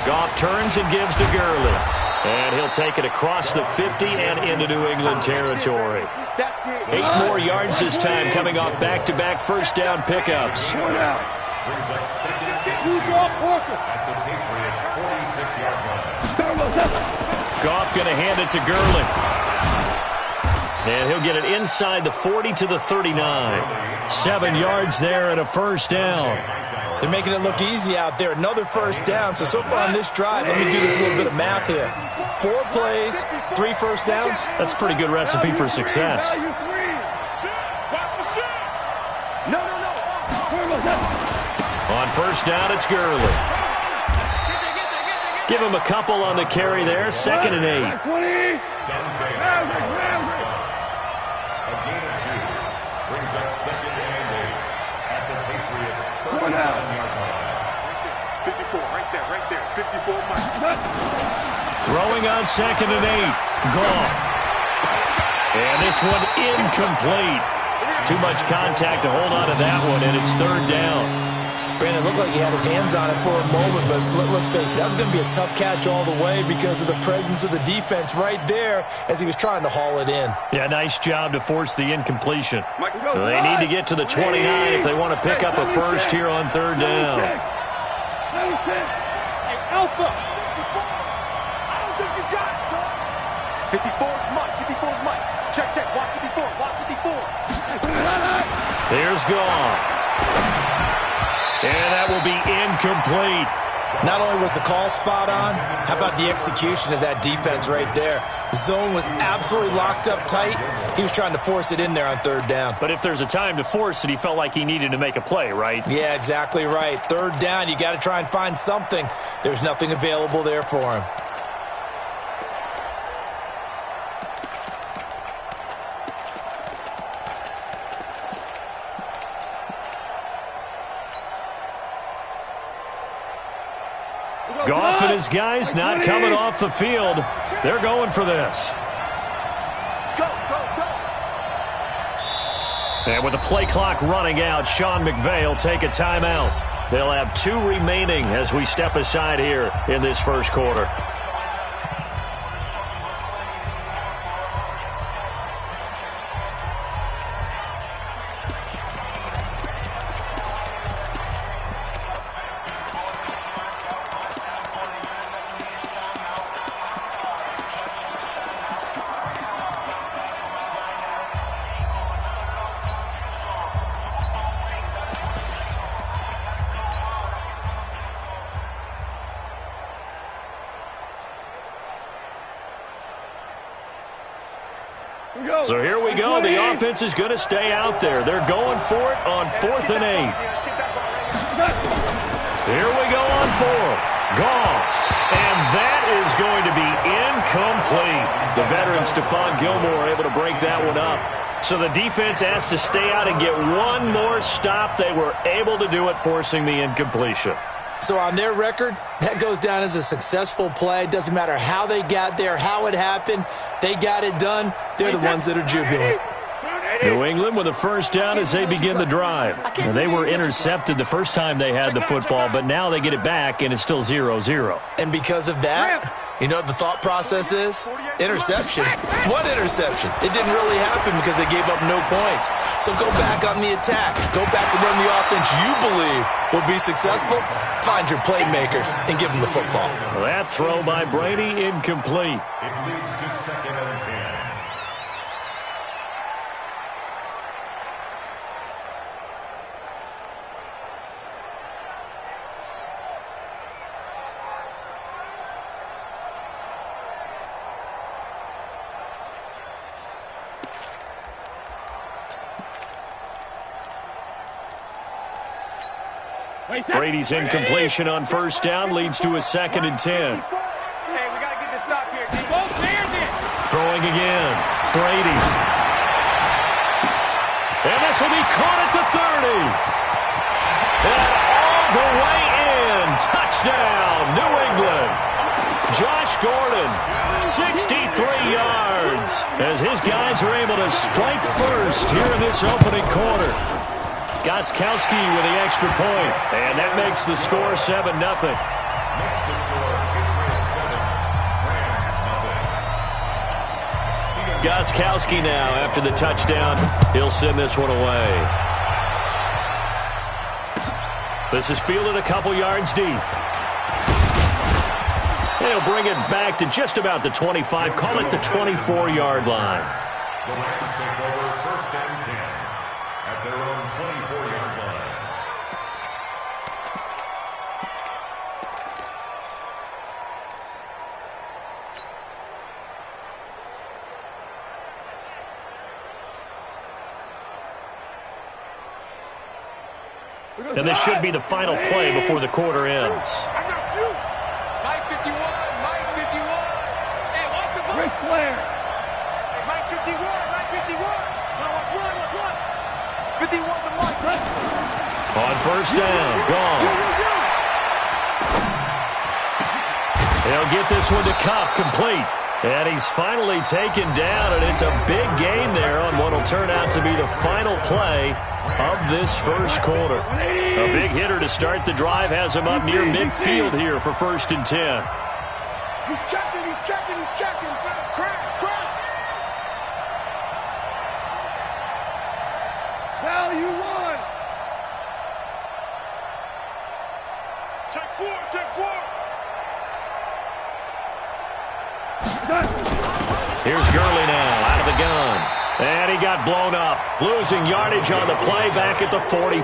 Goff turns and gives to Gurley. And he'll take it across the 50 and into New England territory. 8 more yards this time coming off back-to-back first down pickups. Brings up 2nd and 10 at the Patriots' 46-yard line. Goff going to hand it to Gurley. And he'll get it inside the 40 to the 39. 7 yards there and a first down. They're making it look easy out there. Another first down. So far on this drive, let me do this little bit of math here. 4 plays, 3 first downs. That's a pretty good recipe for success. On first down, it's Gurley. Give him a couple on the carry there. 2nd and 8. A gain of 2. Brings up 2nd and 8 at the Patriots' 37-yard line. 54, right there. 54 Mike. Throwing on 2nd and 8. Goff. And this one incomplete. Too much contact to hold on to that one, and it's 3rd down. Brandon, it looked like he had his hands on it for a moment, but let's face it, that was going to be a tough catch all the way because of the presence of the defense right there as he was trying to haul it in. Yeah, nice job to force the incompletion. They need to get to the 29 if they want to pick up a first here on third down. Alpha. I don't think you got it, son. 54's Mike. 54's Mike. Check, check. Watch 54. Watch 54. Here's Goff. And that will be incomplete. Not only was the call spot on, how about the execution of that defense right there? Zone was absolutely locked up tight. He was trying to force it in there on third down. But if there's a time to force it, he felt like he needed to make a play, right? Yeah, exactly right. Third down, you got to try and find something. There's nothing available there for him. Goff and his guys not coming off the field. They're going for this. Go, go, go. And with the play clock running out, Sean McVay will take a timeout. They'll have 2 remaining as we step aside here in this first quarter. So here we go. The offense is going to stay out there. They're going for it on 4th and 8. Here we go on 4th. Goff. And that is going to be incomplete. The veteran Stephon Gilmore able to break that one up. So the defense has to stay out and get one more stop. They were able to do it, forcing the incompletion. So on their record, that goes down as a successful play. Doesn't matter how they got there, how it happened. They got it done. They're the ones that are jubilant. New England with a first down as they begin the drive. And they were intercepted the first time they had the football, but now they get it back, and it's still 0-0. And because of that, you know what the thought process is? Interception. What interception? It didn't really happen because they gave up no points. So go back on the attack. Go back and run the offense you believe will be successful. Find your playmakers and give them the football. That throw by Brady, incomplete. It leads to 2nd and 10. Brady's incompletion on first down leads to a 2nd and 10. Hey, we got to get this stop here. Both players in. Throwing again. Brady. And this will be caught at the 30. And all the way in. Touchdown, New England. Josh Gordon, 63 yards, as his guys are able to strike first here in this opening quarter. Gostkowski with the extra point, and that makes the score 7-0. Gostkowski now after the touchdown. He'll send this one away. This is fielded a couple yards deep. He'll bring it back to just about the 25. Call it the 24-yard line. The Rams take over 1st and 10 at their own 24-yard line. And this should be the final play before the quarter ends. I got you. Mike 51. Mike 51. Hey, what's the Ric Flair? Hey, Mike 51. Mike 51. Now what's run? 51 to Mike. On first down, gone. They'll get this one to Cup, complete. And he's finally taken down, and it's a big gain there on what will turn out to be the final play of this first quarter. A big hitter to start the drive has him up near midfield here for 1st and 10. He's checking, he's checking, he's checking. Crash, crash. Value 1. Check 4, check 4. Here's Gurley now, out of the gun. And he got blown up, losing yardage on the play back at the 44.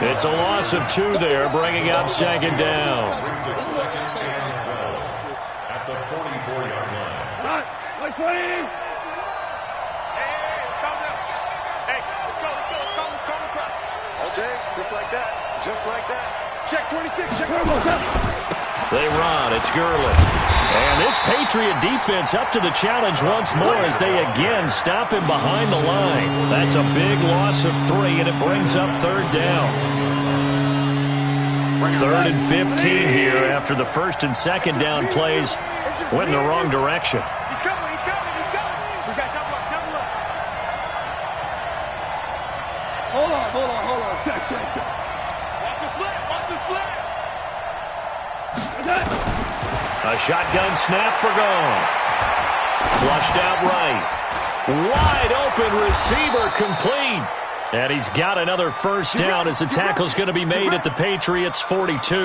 It's a loss of 2 there, bringing up 2nd down. At the 44-yard line. Like playing. Hey, calm down. Hey, let's go. Calm crowd. All day, just like that. Just like that. Check 26, check 26. They run. It's Gurley. And this Patriot defense up to the challenge once more as they again stop him behind the line. That's a big loss of 3, and it brings up 3rd down. 3rd and 15 here after the 1st and 2nd down plays went in the wrong direction. He's coming. We got double up. Hold on. Check. Watch the slip. A shotgun snap for gone. Flushed out right. Wide open receiver complete. And he's got another 1st down as the tackle's going to be made at the Patriots' 42.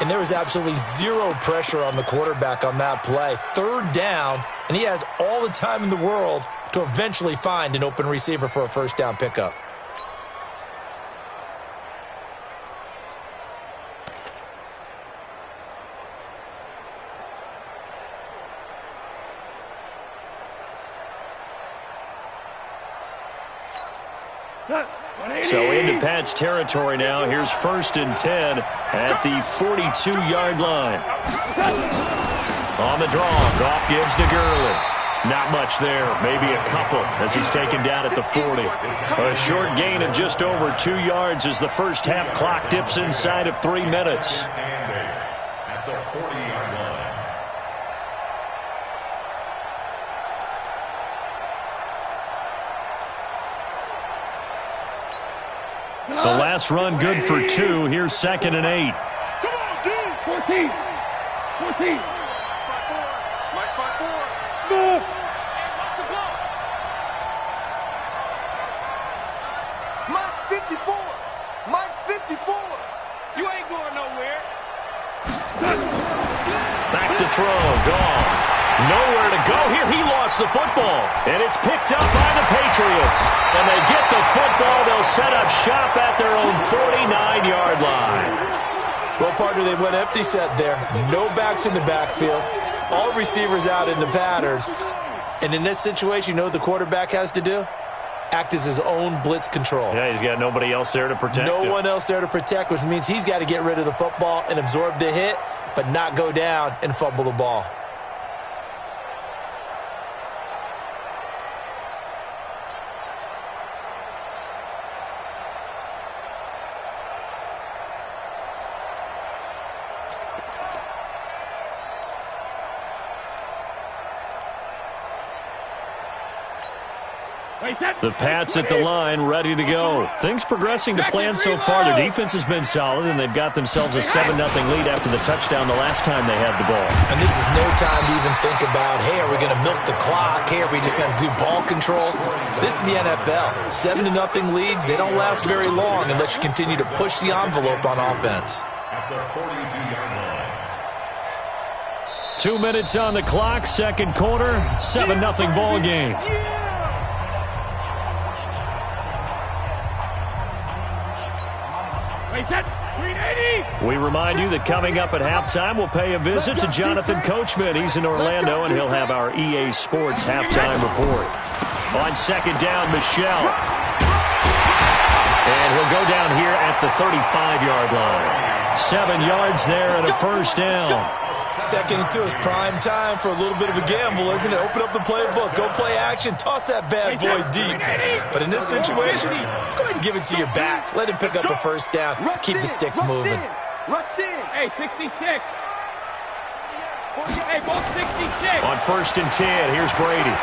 And there was absolutely 0 pressure on the quarterback on that play. 3rd down, and he has all the time in the world to eventually find an open receiver for a 1st down pickup. So into Pat's territory now. Here's 1st and 10 at the 42-yard line. On the draw, Goff gives to Gurley. Not much there, maybe a couple as he's taken down at the 40. A short gain of just over 2 yards as the first half clock dips inside of 3 minutes. At the 40-yard line. The last run good for 2. Here's 2nd and 8. Come on, dude. 14. Mike 5-4. Smooth. Watch the ball. Mike's 54. Mike's 54. You ain't going nowhere. Back to throw. Gone. Nowhere to go here. He lost the football. And it's picked up by the Patriots. And they get the football. They'll set up shop at their own 49-yard line. Well, partner, they went empty set there. No backs in the backfield. All receivers out in the pattern. And in this situation, you know what the quarterback has to do? Act as his own blitz control. Yeah, he's got nobody else there to protect him. No one else there to protect, which means he's got to get rid of the football and absorb the hit, but not go down and fumble the ball. The Pats at the line, ready to go. Things progressing to plan so far. Their defense has been solid, and they've got themselves a 7-0 lead after the touchdown the last time they had the ball. And this is no time to even think about, hey, are we going to milk the clock? Hey, are we just going to do ball control? This is the NFL. 7-0 leads, they don't last very long unless you continue to push the envelope on offense. At the 42-yard line. 2 minutes on the clock, second quarter, 7-0 ball game. We remind you that coming up at halftime, we'll pay a visit to Jonathan Coachman. He's in Orlando, and he'll have our EA Sports halftime report. On second down, Michelle. And he'll go down here at the 35-yard line. 7 yards there and a 1st down. 2nd and 2 is prime time for a little bit of a gamble, isn't it? Open up the playbook, go play action, toss that bad boy deep. But in this situation, go ahead and give it to your back. Let him pick up a 1st down. Keep the sticks moving. Rush in. Hey, 66. On 1st and 10, here's Brady.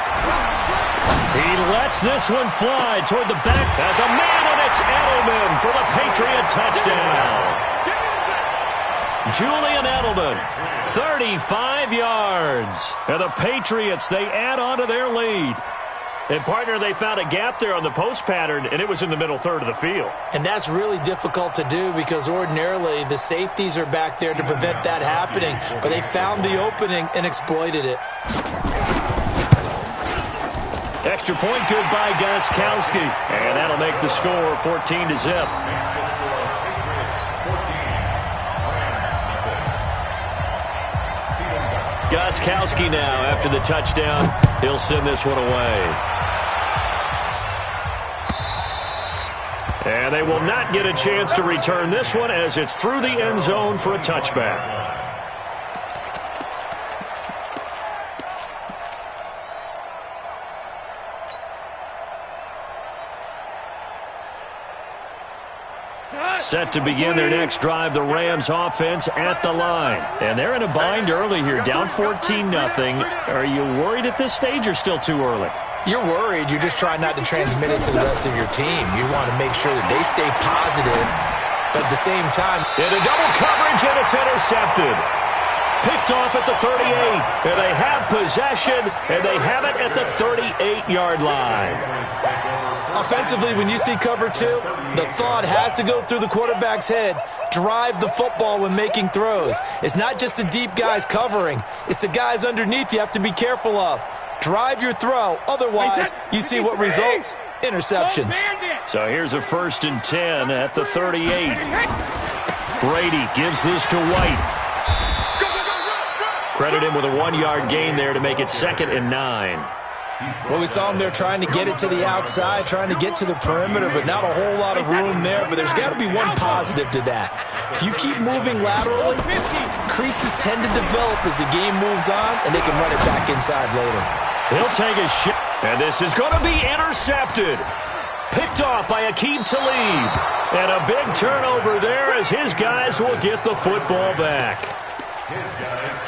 He lets this one fly toward the back. As a man, and it's Edelman for the Patriot touchdown. Julian Edelman, 35 yards. And the Patriots, they add on to their lead. And, partner, they found a gap there on the post pattern, and it was in the middle third of the field. And that's really difficult to do because ordinarily the safeties are back there to prevent that happening. But they found the opening and exploited it. Extra point good by Gostkowski. And that'll make the score 14-0. Gostkowski now after the touchdown. He'll send this one away. And they will not get a chance to return this one as it's through the end zone for a touchback. Set to begin their next drive, the Rams offense at the line. And they're in a bind early here, down 14-0. Are you worried at this stage or still too early? You're worried. You're just trying not to transmit it to the rest of your team. You want to make sure that they stay positive, but at the same time, into double coverage, and it's intercepted. Picked off at the 38, and they have possession, and they have it at the 38-yard line. Offensively, when you see cover two, the thought has to go through the quarterback's head. Drive the football when making throws. It's not just the deep guys covering. It's the guys underneath you have to be careful of. Drive your throw. Otherwise, you see what results? Interceptions. So here's a 1st and 10 at the 38. Brady gives this to White. Credit him with a 1-yard gain there to make it 2nd and 9. Well, we saw him there trying to get it to the outside, trying to get to the perimeter, but not a whole lot of room there. But there's got to be one positive to that. If you keep moving laterally, creases tend to develop as the game moves on, and they can run it back inside later. He'll take a shot, and this is going to be intercepted. Picked off by Aqib Talib. And a big turnover there as his guys will get the football back.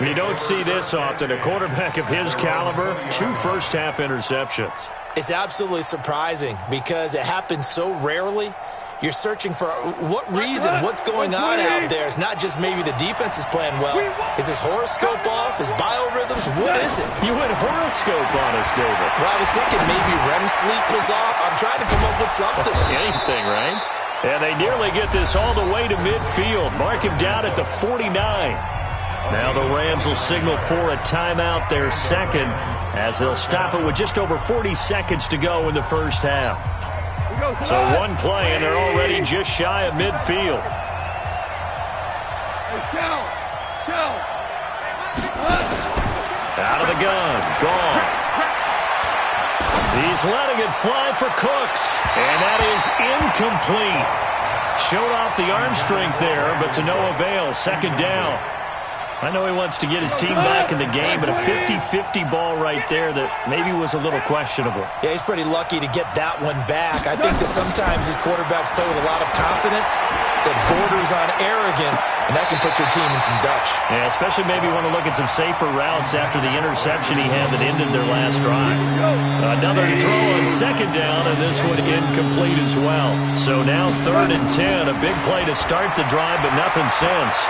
You don't see this often. A quarterback of his caliber, 2 first-half interceptions. It's absolutely surprising because it happens so rarely. You're searching for what reason, what's going on out there. It's not just maybe the defense is playing well. Is his horoscope off? His biorhythms? What is it? You went horoscope on us, David. Well, I was thinking maybe REM sleep was off. I'm trying to come up with something. Anything, right? And they nearly get this all the way to midfield. Mark him down at the 49. Now the Rams will signal for a timeout, their second, as they'll stop it with just over 40 seconds to go in the first half. So one play, and they're already just shy of midfield. Out of the gun, Goff. He's letting it fly for Cooks, and that is incomplete. Showed off the arm strength there, but to no avail. 2nd down. I know he wants to get his team back in the game, but a 50-50 ball right there that maybe was a little questionable. Yeah, he's pretty lucky to get that one back. I think that sometimes these quarterbacks play with a lot of confidence that borders on arrogance, and that can put your team in some Dutch. Yeah, especially maybe want to look at some safer routes after the interception he had that ended their last drive. Another throw on 2nd down, and this one incomplete as well. So now 3rd and 10, a big play to start the drive, but nothing since.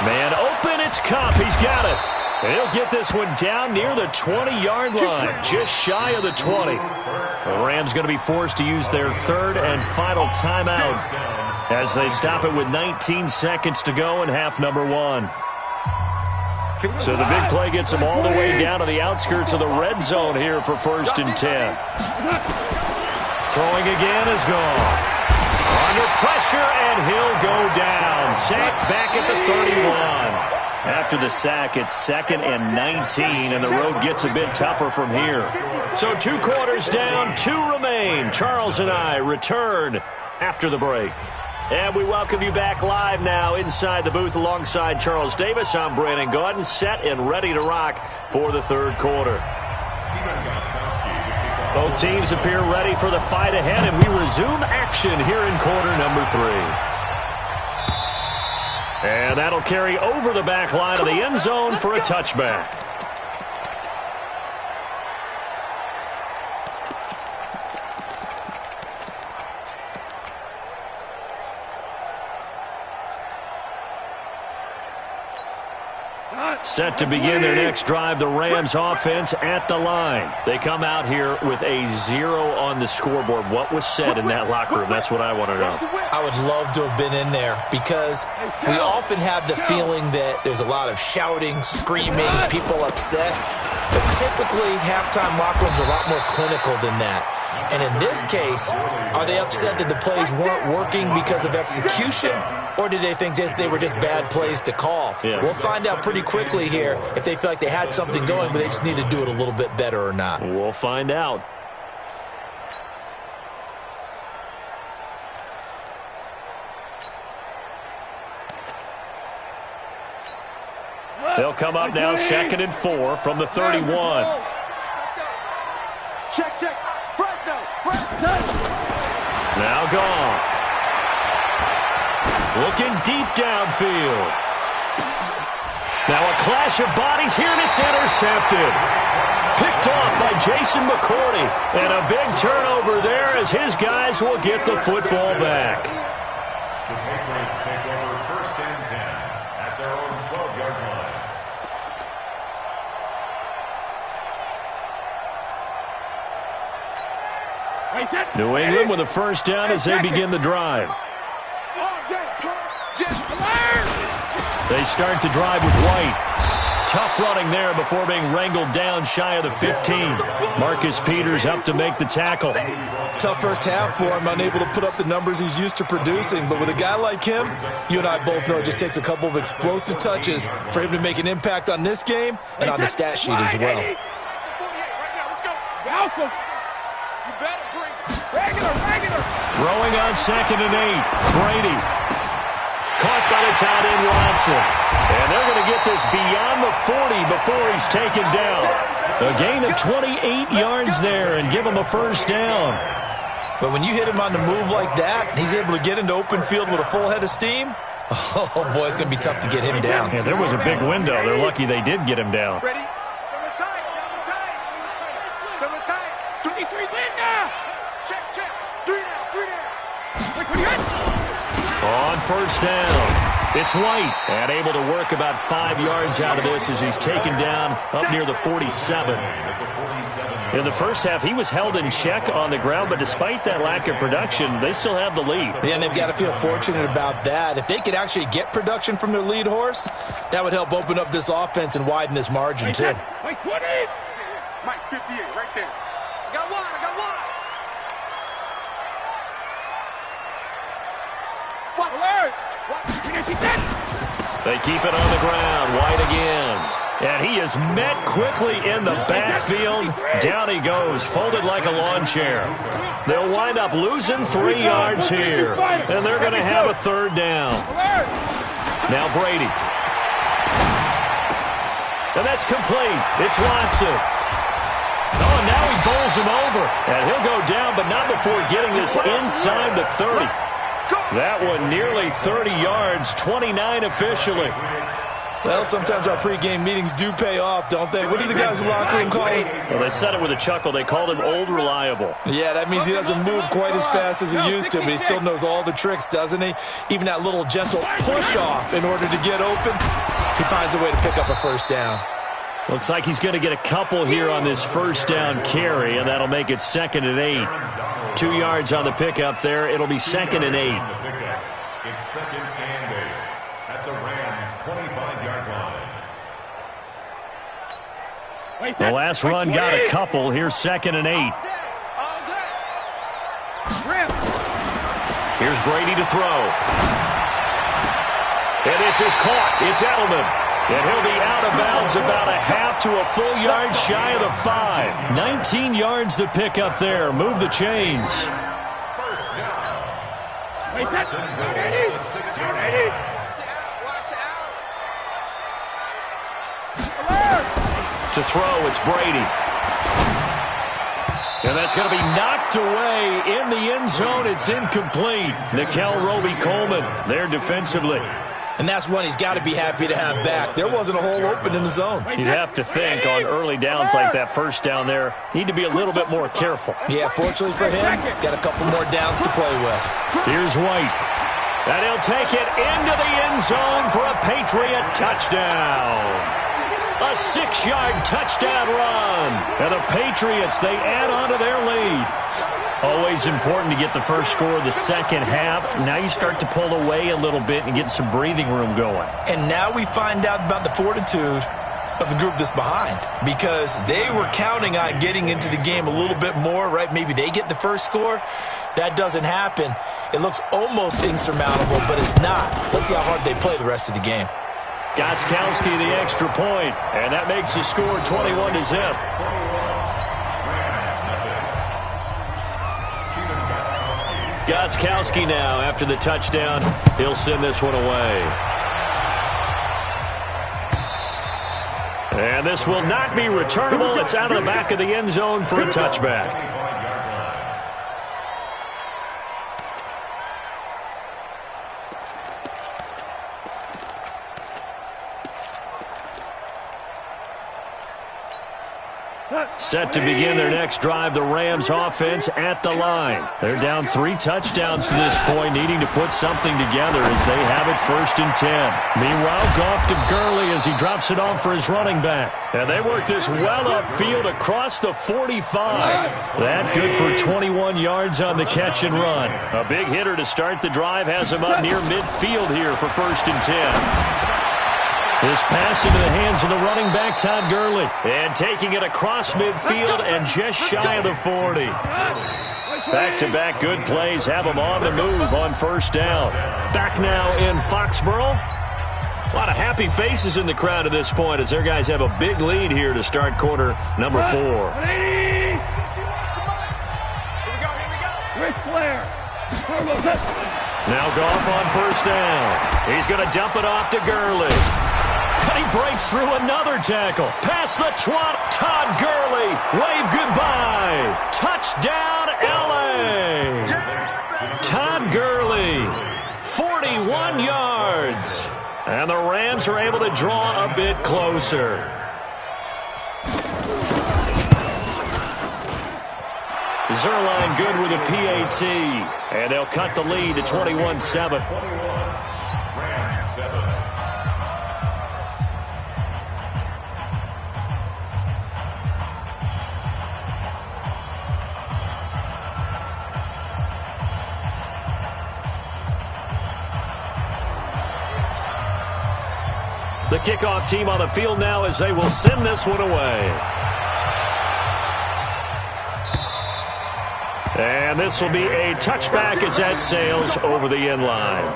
Man open, it's Kupp. He's got it. And he'll get this one down near the 20-yard line, just shy of the 20. The Rams going to be forced to use their 3rd and final timeout as they stop it with 19 seconds to go in half number 1. So the big play gets them all the way down to the outskirts of the red zone here for 1st and 10. Throwing again is gone. Under pressure, and he'll go down. Sacked back at the 31. After the sack, it's 2nd and 19, and the road gets a bit tougher from here. So 2 quarters down, 2 remain. Charles and I return after the break. And we welcome you back live now inside the booth alongside Charles Davis. I'm Brandon Gaudin, set and ready to rock for the 3rd quarter. Both teams appear ready for the fight ahead, and we resume action here in quarter number 3. And that'll carry over the back line of the end zone for a touchback. Set to begin their next drive, the Rams offense at the line. They come out here with a 0 on the scoreboard. What was said in that locker room? That's what I want to know. I would love to have been in there because we often have the feeling that there's a lot of shouting, screaming, people upset. But typically, halftime locker rooms are a lot more clinical than that. And in this case, are they upset that the plays weren't working because of execution? Or did they think they were just bad plays to call? Yeah. We'll find out pretty quickly here if they feel like they had something going, but they just need to do it a little bit better or not. We'll find out. They'll come up now, 2nd and 4 from the 31. Check, check. Fresno. Now gone. Looking deep downfield. Now a clash of bodies here, and it's intercepted. Picked off by Jason McCourty. And a big turnover there as his guys will get the football back. The Patriots take over 1st and 10 at their own 12-yard line. New England with a first down as they begin the drive. They start the drive with White. Tough running there before being wrangled down shy of the 15. Marcus Peters up to make the tackle. Tough first half for him, unable to put up the numbers he's used to producing. But with a guy like him, you and I both know it just takes a couple of explosive touches for him to make an impact on this game and on the stat sheet as well. Throwing on 2nd and 8. Brady. Caught by the tight end Watson. And they're going to get this beyond the 40 before he's taken down. A gain of 28 yards there and give him a first down. But when you hit him on the move like that, he's able to get into open field with a full head of steam. Oh, boy, it's going to be tough to get him down. Yeah, there was a big window. They're lucky they did get him down. Ready? Double tight. Double tight. 23 now. Check, check. 3 down. On first down, it's White. And able to work about 5 yards out of this as he's taken down up near the 47. In the first half, he was held in check on the ground, but despite that lack of production, they still have the lead. Yeah, and they've got to feel fortunate about that. If they could actually get production from their lead horse, that would help open up this offense and widen this margin, too. Mike 58, right there. I got one. They keep it on the ground. White again. And he is met quickly in the backfield. Down he goes, folded like a lawn chair. They'll wind up losing 3 yards here. And they're going to have a 3rd down. Now Brady. And that's complete. It's Watson. Oh, and now he bowls him over. And he'll go down, but not before getting this inside the 30. That one nearly 30 yards, 29 officially. Well, sometimes our pregame meetings do pay off, don't they? What do the guys in the locker room call him? Well, they said it with a chuckle. They called him Old Reliable. Yeah, that means he doesn't move quite as fast as he used to, but he still knows all the tricks, doesn't he? Even that little gentle push-off in order to get open, he finds a way to pick up a first down. Looks like he's going to get a couple here on this first down carry, and that'll make it 2nd and 8. 2 yards on the pickup there. It'll be 2nd and 8. It's 2nd and 8 at the Rams' 25-yard line. The last run got a couple. Here's 2nd and 8. Here's Brady to throw. And this is caught. It's Edelman. And he'll be out of bounds about a half to a full yard shy of the 5. 19 yards to pick up there. Move the chains. First down. First and goal at the 6-yard line. To throw, it's Brady. And that's going to be knocked away in the end zone. It's incomplete. Nickel Roby-Coleman there defensively. And that's one he's got to be happy to have back. There wasn't a hole open in the zone. You'd have to think on early downs like that first down there, need to be a little bit more careful. Yeah, fortunately for him, got a couple more downs to play with. Here's White. And he'll take it into the end zone for a Patriot touchdown. A 6-yard touchdown run. And the Patriots, they add on to their lead. Always important to get the first score of the second half. Now you start to pull away a little bit and get some breathing room going. And now we find out about the fortitude of the group that's behind, because they were counting on getting into the game a little bit more, right? Maybe they get the first score. That doesn't happen. It looks almost insurmountable, but it's not. Let's see how hard they play the rest of the game. Gostkowski the extra point, and that makes the score 21-0. Gostkowski now, after the touchdown, he'll send this one away. And this will not be returnable. It's out of the back of the end zone for a touchback. Set to begin their next drive, the Rams offense at the line. They're down 3 touchdowns to this point, needing to put something together as they have it 1st and 10. Meanwhile, Goff to Gurley as he drops it off for his running back. And they work this well upfield across the 45. That good for 21 yards on the catch and run. A big hitter to start the drive has him up near midfield here for 1st and 10. This pass into the hands of the running back, Todd Gurley. And taking it across midfield and just shy of the 40. Back-to-back good plays have them on the move on 1st down. Back now in Foxborough. A lot of happy faces in the crowd at this point as their guys have a big lead here to start quarter number 4. Now Goff on 1st down. He's going to dump it off to Gurley. And he breaks through another tackle. Past the Todd Gurley. Wave goodbye. Touchdown, L.A. Todd Gurley, 41 yards. And the Rams are able to draw a bit closer. Zerline good with a PAT. And they'll cut the lead to 21-7. The kickoff team on the field now as they will send this one away. And this will be a touchback as that sails over the end line.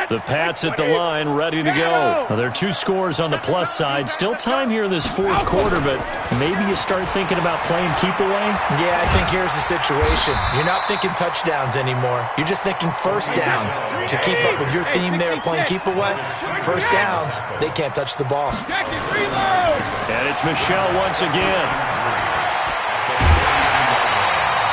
The Pats at the line, ready to go. Now, there are 2 scores on the plus side. Still time here in this 4th quarter, but maybe you start thinking about playing keep away? Yeah, I think here's the situation. You're not thinking touchdowns anymore. You're just thinking 1st downs. To keep up with your theme there, playing keep away, 1st downs, they can't touch the ball. And it's Michelle once again.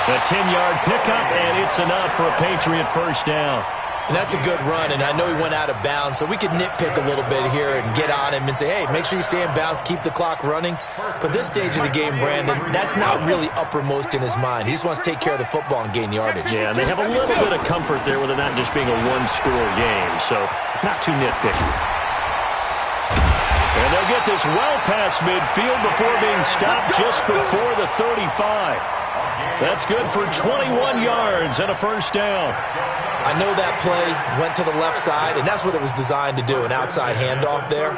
The 10-yard pickup, and it's enough for a Patriot 1st down. And that's a good run, and I know he went out of bounds, so we could nitpick a little bit here and get on him and say, hey, make sure you stay in bounds, keep the clock running. But this stage of the game, Brandon, that's not really uppermost in his mind. He just wants to take care of the football and gain yardage. Yeah, and they have a little bit of comfort there with it not just being a 1-score game, so not too nitpicky. And they'll get this well past midfield before being stopped just before the 35. That's good for 21 yards and a 1st down. I know that play went to the left side, and that's what it was designed to do, an outside handoff there.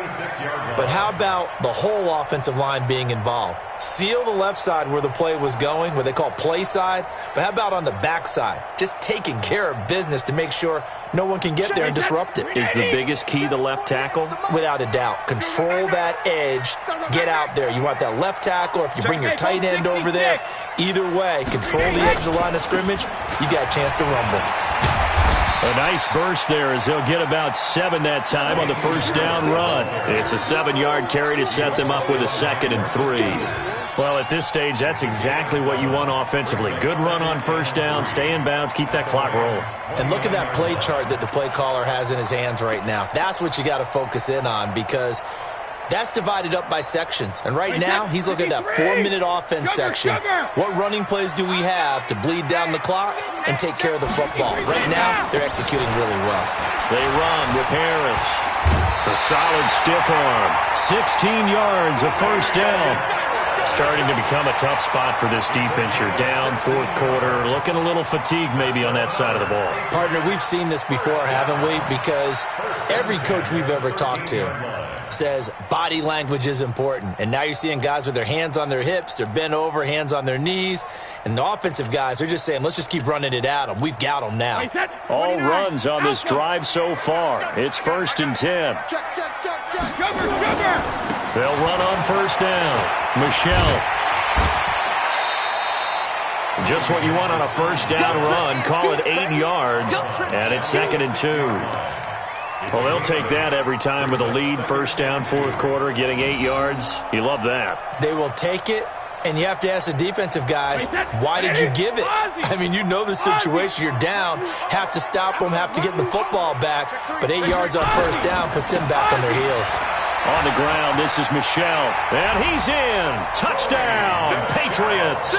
But how about the whole offensive line being involved? Seal the left side where the play was going, what they call play side, but how about on the back side? Just taking care of business to make sure no one can get there and disrupt it. Is the biggest key the left tackle? Without a doubt. Control that edge. Get out there. You want that left tackle, or if you bring your tight end over there, either way, control the edge of the line of scrimmage, you got a chance to rumble. A nice burst there as they'll get about 7 that time on the first down run. It's a 7-yard carry to set them up with a 2nd and 3. Well, at this stage, that's exactly what you want offensively. Good run on first down, stay in bounds, keep that clock rolling. And look at that play chart that the play caller has in his hands right now. That's what you got to focus in on because that's divided up by sections. And right now, he's looking at that 4-minute offense section. What running plays do we have to bleed down the clock and take care of the football? Right now, they're executing really well. They run with Harris. A solid stiff arm. 16 yards, a first down. Starting to become a tough spot for this defense. You're down, fourth quarter, looking a little fatigued maybe on that side of the ball. Partner, we've seen this before, haven't we? Because every coach we've ever talked to says body language is important. And now you're seeing guys with their hands on their hips, they're bent over, hands on their knees. And the offensive guys are just saying, let's just keep running it at them. We've got them now. All runs on this drive so far. It's 1st and 10. They'll run on first down. Michelle. Just what you want on a first down run. Call it 8 yards. And it's 2nd and 2. Well, they'll take that every time with a lead. First down, fourth quarter, getting 8 yards. You love that. They will take it. And you have to ask the defensive guys, why did you give it? I mean, you know the situation. You're down. Have to stop them, have to get the football back. But 8 yards on first down puts them back on their heels. On the ground, this is Michelle. And he's in. Touchdown, Patriots.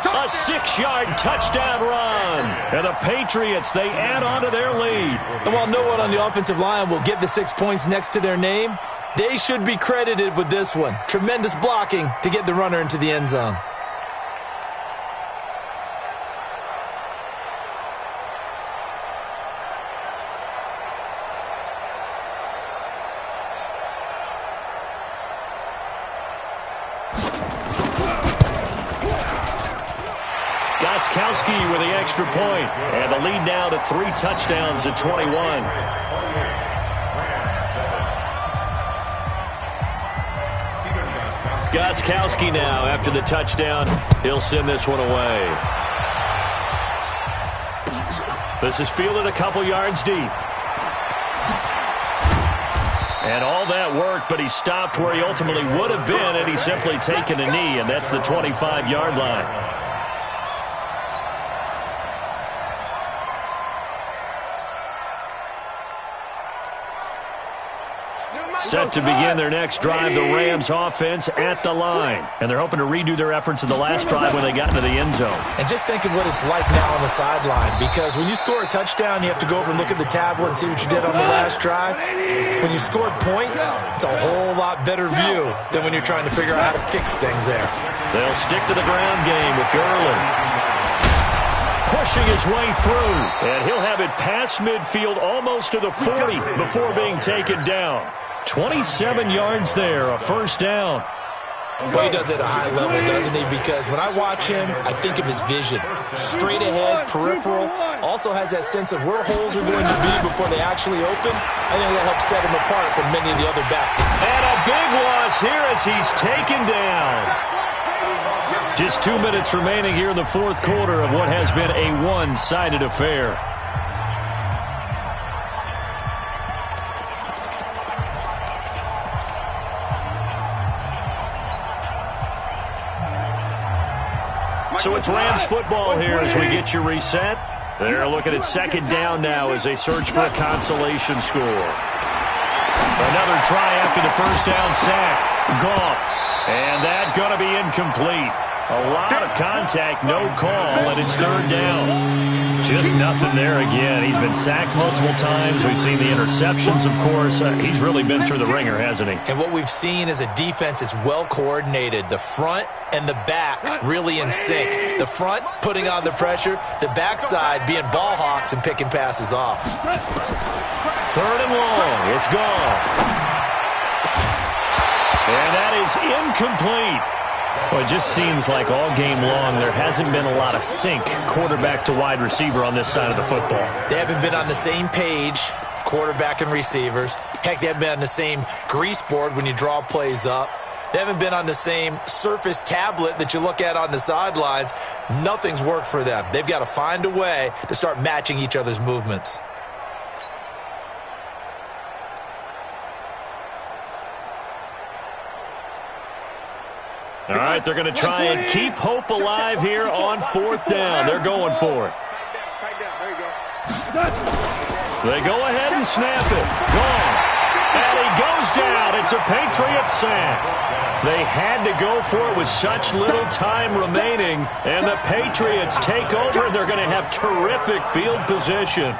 A 6-yard touchdown run. And the Patriots, they add on to their lead. And while no one on the offensive line will get the 6 points next to their name, they should be credited with this one. Tremendous blocking to get the runner into the end zone. Goskowski with the extra point. And the lead now to 3 touchdowns at 21. Goskowski now, after the touchdown, he'll send this one away. This is fielded a couple yards deep. And all that work, but he stopped where he ultimately would have been had he simply taken a knee, and that's the 25-yard line. Set to begin their next drive, the Rams offense at the line. And they're hoping to redo their efforts in the last drive when they got into the end zone. And just think of what it's like now on the sideline, because when you score a touchdown, you have to go over and look at the tablet and see what you did on the last drive. When you scored points, it's a whole lot better view than when you're trying to figure out how to fix things there. They'll stick to the ground game with Gurley. Pushing his way through. And he'll have it past midfield almost to the 40 before being taken down. 27 yards there, a first down. Well, he does it at a high level, doesn't he? Because when I watch him, I think of his vision. Straight ahead, peripheral. Also has that sense of where holes are going to be before they actually open. I think that helps set him apart from many of the other backs. And a big loss here as he's taken down. Just 2 minutes remaining here in the fourth quarter of what has been a one-sided affair. So it's Rams football here as we get you reset. They're looking at second down now as they search for a consolation score. Another try after the first down sack. Goff. And that going to be incomplete. A lot of contact, no call, and it's third down. Just nothing there again. He's been sacked multiple times. We've seen the interceptions, of course. He's really been through the ringer, hasn't he? And what we've seen is a defense that's well coordinated. The front and the back really in sync. The front putting on the pressure. The backside being ball hawks and picking passes off. Third and long. It's gone. And that is incomplete. Well, it just seems like all game long there hasn't been a lot of sync quarterback to wide receiver on this side of the football. They haven't been on the same page, quarterback and receivers. Heck, they haven't been on the same grease board when you draw plays up. They haven't been on the same Surface tablet that you look at on the sidelines. Nothing's worked for them. They've got to find a way to start matching each other's movements. All right, they're going to try and keep hope alive here on 4th down. They're going for it. They go ahead and snap it. Gone. And he goes down. It's a Patriots sack. They had to go for it with such little time remaining. And the Patriots take over. They're going to have terrific field position.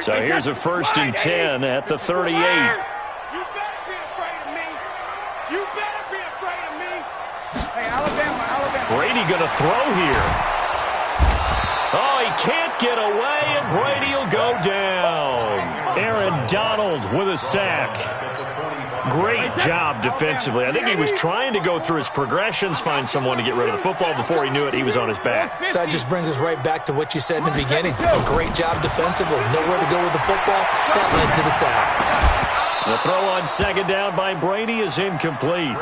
So here's a 1st and 10 at the 38. You better be afraid of me. You better be afraid of me. Hey, Alabama. Brady going to throw here. Oh, he can't get away, and Brady will go down. Aaron Donald with a sack. Great job defensively. I think he was trying to go through his progressions, find someone to get rid of the football. Before he knew it, he was on his back. So that just brings us right back to what you said in the beginning. A great job defensively. Nowhere to go with the football. That led to the sack. The throw on 2nd down by Brady is incomplete.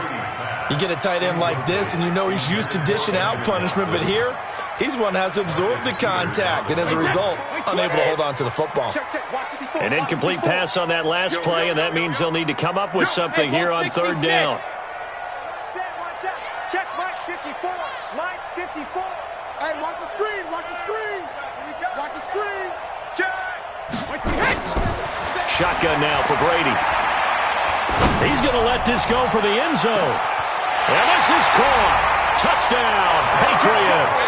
You get a tight end like this, and you know he's used to dishing out punishment, but here, he's the one that has to absorb the contact, and as a result, unable to hold on to the football. An incomplete pass on that last play, and that means they'll need to come up with something here on 3rd down. Check Mike 54. Mike 54. Hey, watch the screen. Watch the screen. Watch the screen. Check. Shotgun now for Brady. He's going to let this go for the end zone. And this is caught. Touchdown, Patriots.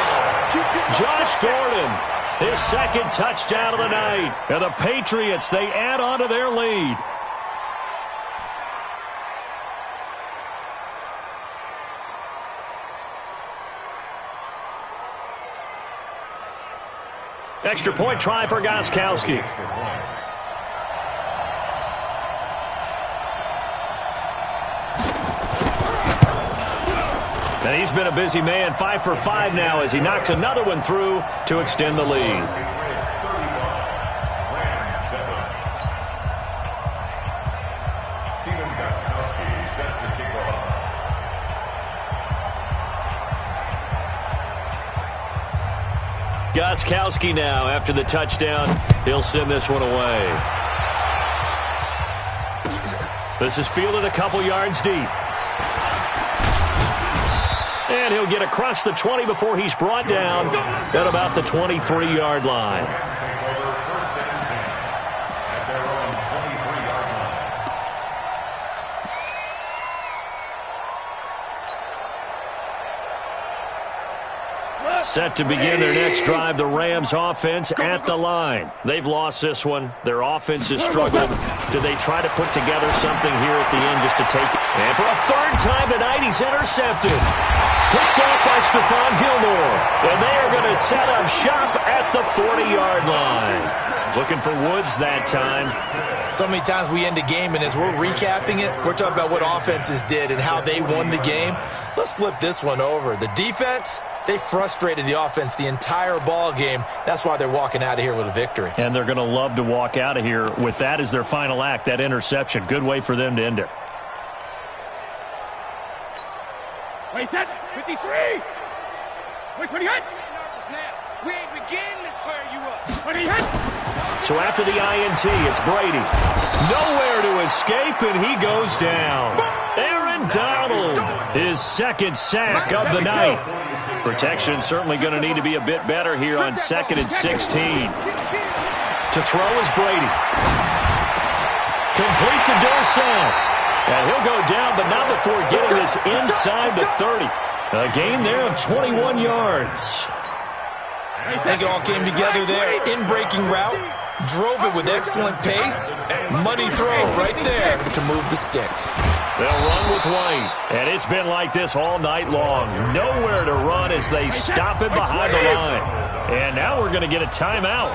Josh Gordon, his 2nd touchdown of the night. And the Patriots, they add on to their lead. Extra point try for Gostkowski. And he's been a busy man, 5 for 5 now as he knocks another one through to extend the lead. Gostkowski now, after the touchdown, he'll send this one away. This is fielded a couple yards deep. And he'll get across the 20 before he's brought down at about the 23-yard line. Set to begin their next drive, the Rams offense at the line. They've lost this one. Their offense has struggled. Do they try to put together something here at the end just to take it? And for a 3rd time tonight, he's intercepted. Picked off by Stephon Gilmore. And they are going to set up shop at the 40-yard line. Looking for Woods that time. So many times we end a game, and as we're recapping it, we're talking about what offenses did and how they won the game. Let's flip this one over. The defense, they frustrated the offense the entire ball game. That's why they're walking out of here with a victory. And they're going to love to walk out of here with that as their final act, that interception. Good way for them to end it. Wait, that 53. Wait, what do you hit? We ain't beginning to fire you up. What do you hit? So after the INT, it's Brady. Nowhere to escape, and he goes down. Aaron Donald, his 2nd sack of the night. Protection certainly going to need to be a bit better here on 2nd and 16. To throw is Brady. Complete to Dorsett. And he'll go down, but not before getting this inside the 30. A gain there of 21 yards. I think it all came together there. In-breaking route. Drove it with excellent pace. Money throw right there to move the sticks. They'll run with White. And it's been like this all night long. Nowhere to run as they stop it behind the line. And now we're going to get a timeout.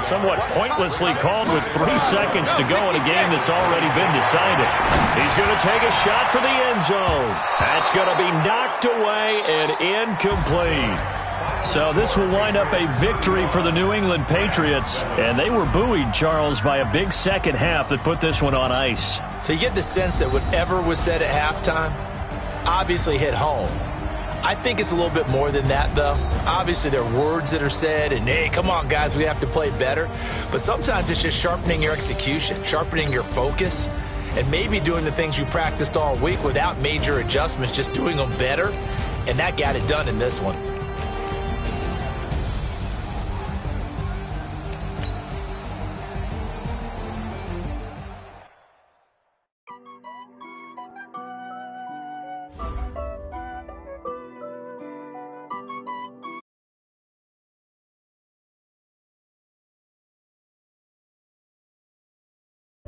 Somewhat pointlessly called with 3 seconds to go in a game that's already been decided. He's going to take a shot for the end zone. That's going to be knocked away and incomplete. So this will wind up a victory for the New England Patriots. And they were buoyed, Charles, by a big second half that put this one on ice. So you get the sense that whatever was said at halftime obviously hit home. I think it's a little bit more than that, though. Obviously, there are words that are said, and, hey, come on, guys, we have to play better. But sometimes it's just sharpening your execution, sharpening your focus, and maybe doing the things you practiced all week without major adjustments, just doing them better. And that got it done in this one.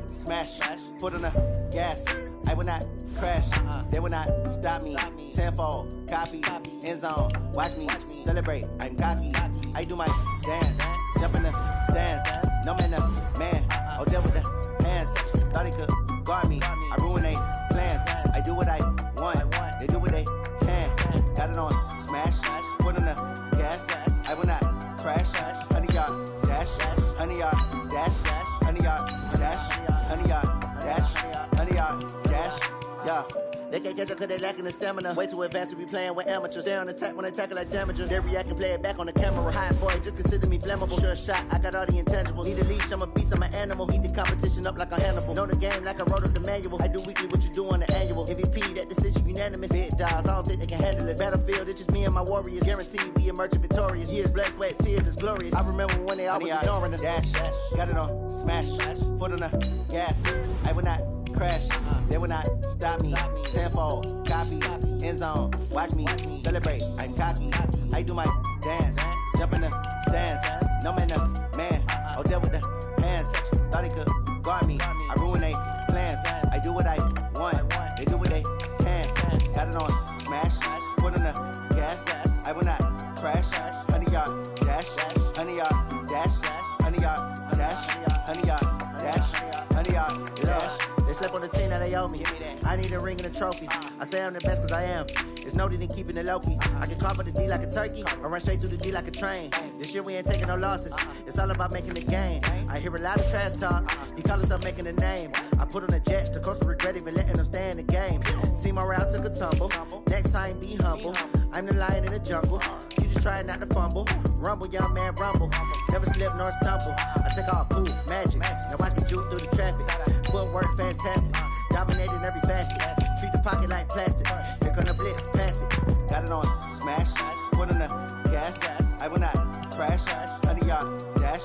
Smash, foot on the gas. I will not crash. They will not stop me. Tenfold, copy, end zone. Watch me celebrate. I'm cocky. I do my dance. Jump in the stands. No man, man. Oh, deal with the hands. Thought he could guard me. I ruin they plans. I do what I want. They do what they can. Got it on smash. Foot on the gas. I will not crash. 100 yard dash. 100 yard dash. 100 yard dash. 100 yard dash, 100 yard dash, yeah. They can't catch up cause they lacking the stamina. Way too advanced to be playing with amateurs. Stay on attack when I tackle like damager. They react and play it back on the camera. Hot boy, just consider me flammable. Sure shot, I got all the intangibles. Need a leash, I'm a beast, I'm an animal. Heat the competition up like a Hannibal. Know the game like I wrote up the manual. I do weekly what you do on the annual. MVP, that decision unanimous. Big dogs, I don't think they can handle it. Battlefield, it's just me and my warriors. Guaranteed we emerge victorious. Years, blood, sweat, tears, it's glorious. I remember when they always ignoring us. Dash, got it on smash. Foot on the gas. I will not crash. They will not stop me. Tenfold, copy, end zone. Watch me celebrate. I'm cocky. I do my dance. Jump in the stands. No man, man. Oh, deal with the hands. Thought he could guard me. I ruin they plans. I do what I want. They do what they can. Got it on smash. Foot on the gas. I will not crash. 100 yard dash. 100 yard dash. 100 yard dash. 100 yard dash. 100 yard dash. They slept on the team that they owe me. I need a ring and a trophy. I say I'm the best cause I am. It's noted in keeping it low-key. I can cover the D like a turkey or run straight through the D like a train. This year we ain't taking no losses. It's all about making the game. I hear a lot of trash talk. He call himself making a name. I put on the Jets. The coach will regret even letting them stay in the game. Team morale took a tumble. Next time be humble. I'm the lion in the jungle. You just trying not to fumble. Rumble, young man, rumble. Never slip nor stumble. I take off poof, magic. Now watch me juke through the traffic. Footwork fantastic. Dominating every facet. Treat the pocket like plastic. Here come the blitz, pass it. Got it on smash. Foot on the gas. I will not crash. 100 yard dash.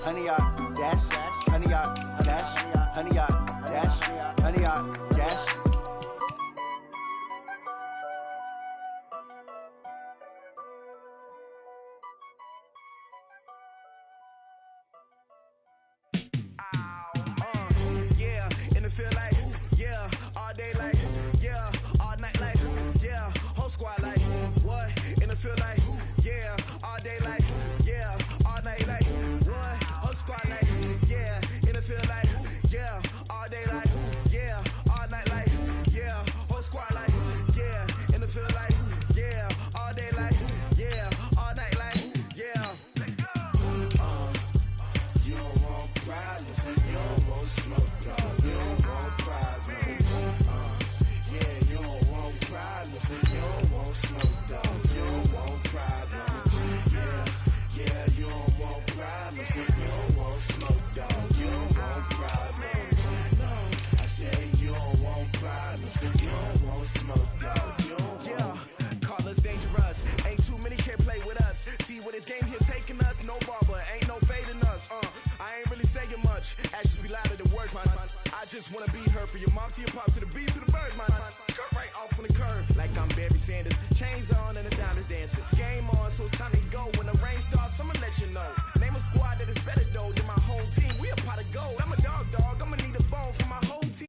100 yard dash. 100 yard dash. 100 yard dash. 100 yard dash. Feel like, yeah, all day like, yeah, all night like, yeah, whole squad like, what? In the feel like, yeah, all day like, yeah, all night like, what? Whole squad like, yeah, in the feel like, yeah, all day like, yeah, all night like, yeah, whole squad like, yeah, in the feel like, yeah, all day like, yeah, all night like, yeah. You don't want problems, you don't want smoke, you don't want problems. Yeah, you don't want problems, you don't want smoke, dog. You don't want problems. Yeah, you don't want problems, you don't want smoke, dog. You don't want problems. No, I said you don't want problems, you don't want smoke, dog. You don't want. Call us dangerous. Ain't too many can play with us. See what this game here taking us. No barber, ain't no fading us. I ain't really saying much. Actions be louder than words, man. I just wanna be heard. For your mom to your pop to the bees to the birds, man. Cut right off on the curb like I'm Barry Sanders. Chains on and the diamonds dancing. Game on, so it's time to go. When the rain starts, I'ma let you know. Name a squad that is better though than my home team. We a pot of gold. I'm a dog. I'ma need a bone for my whole team.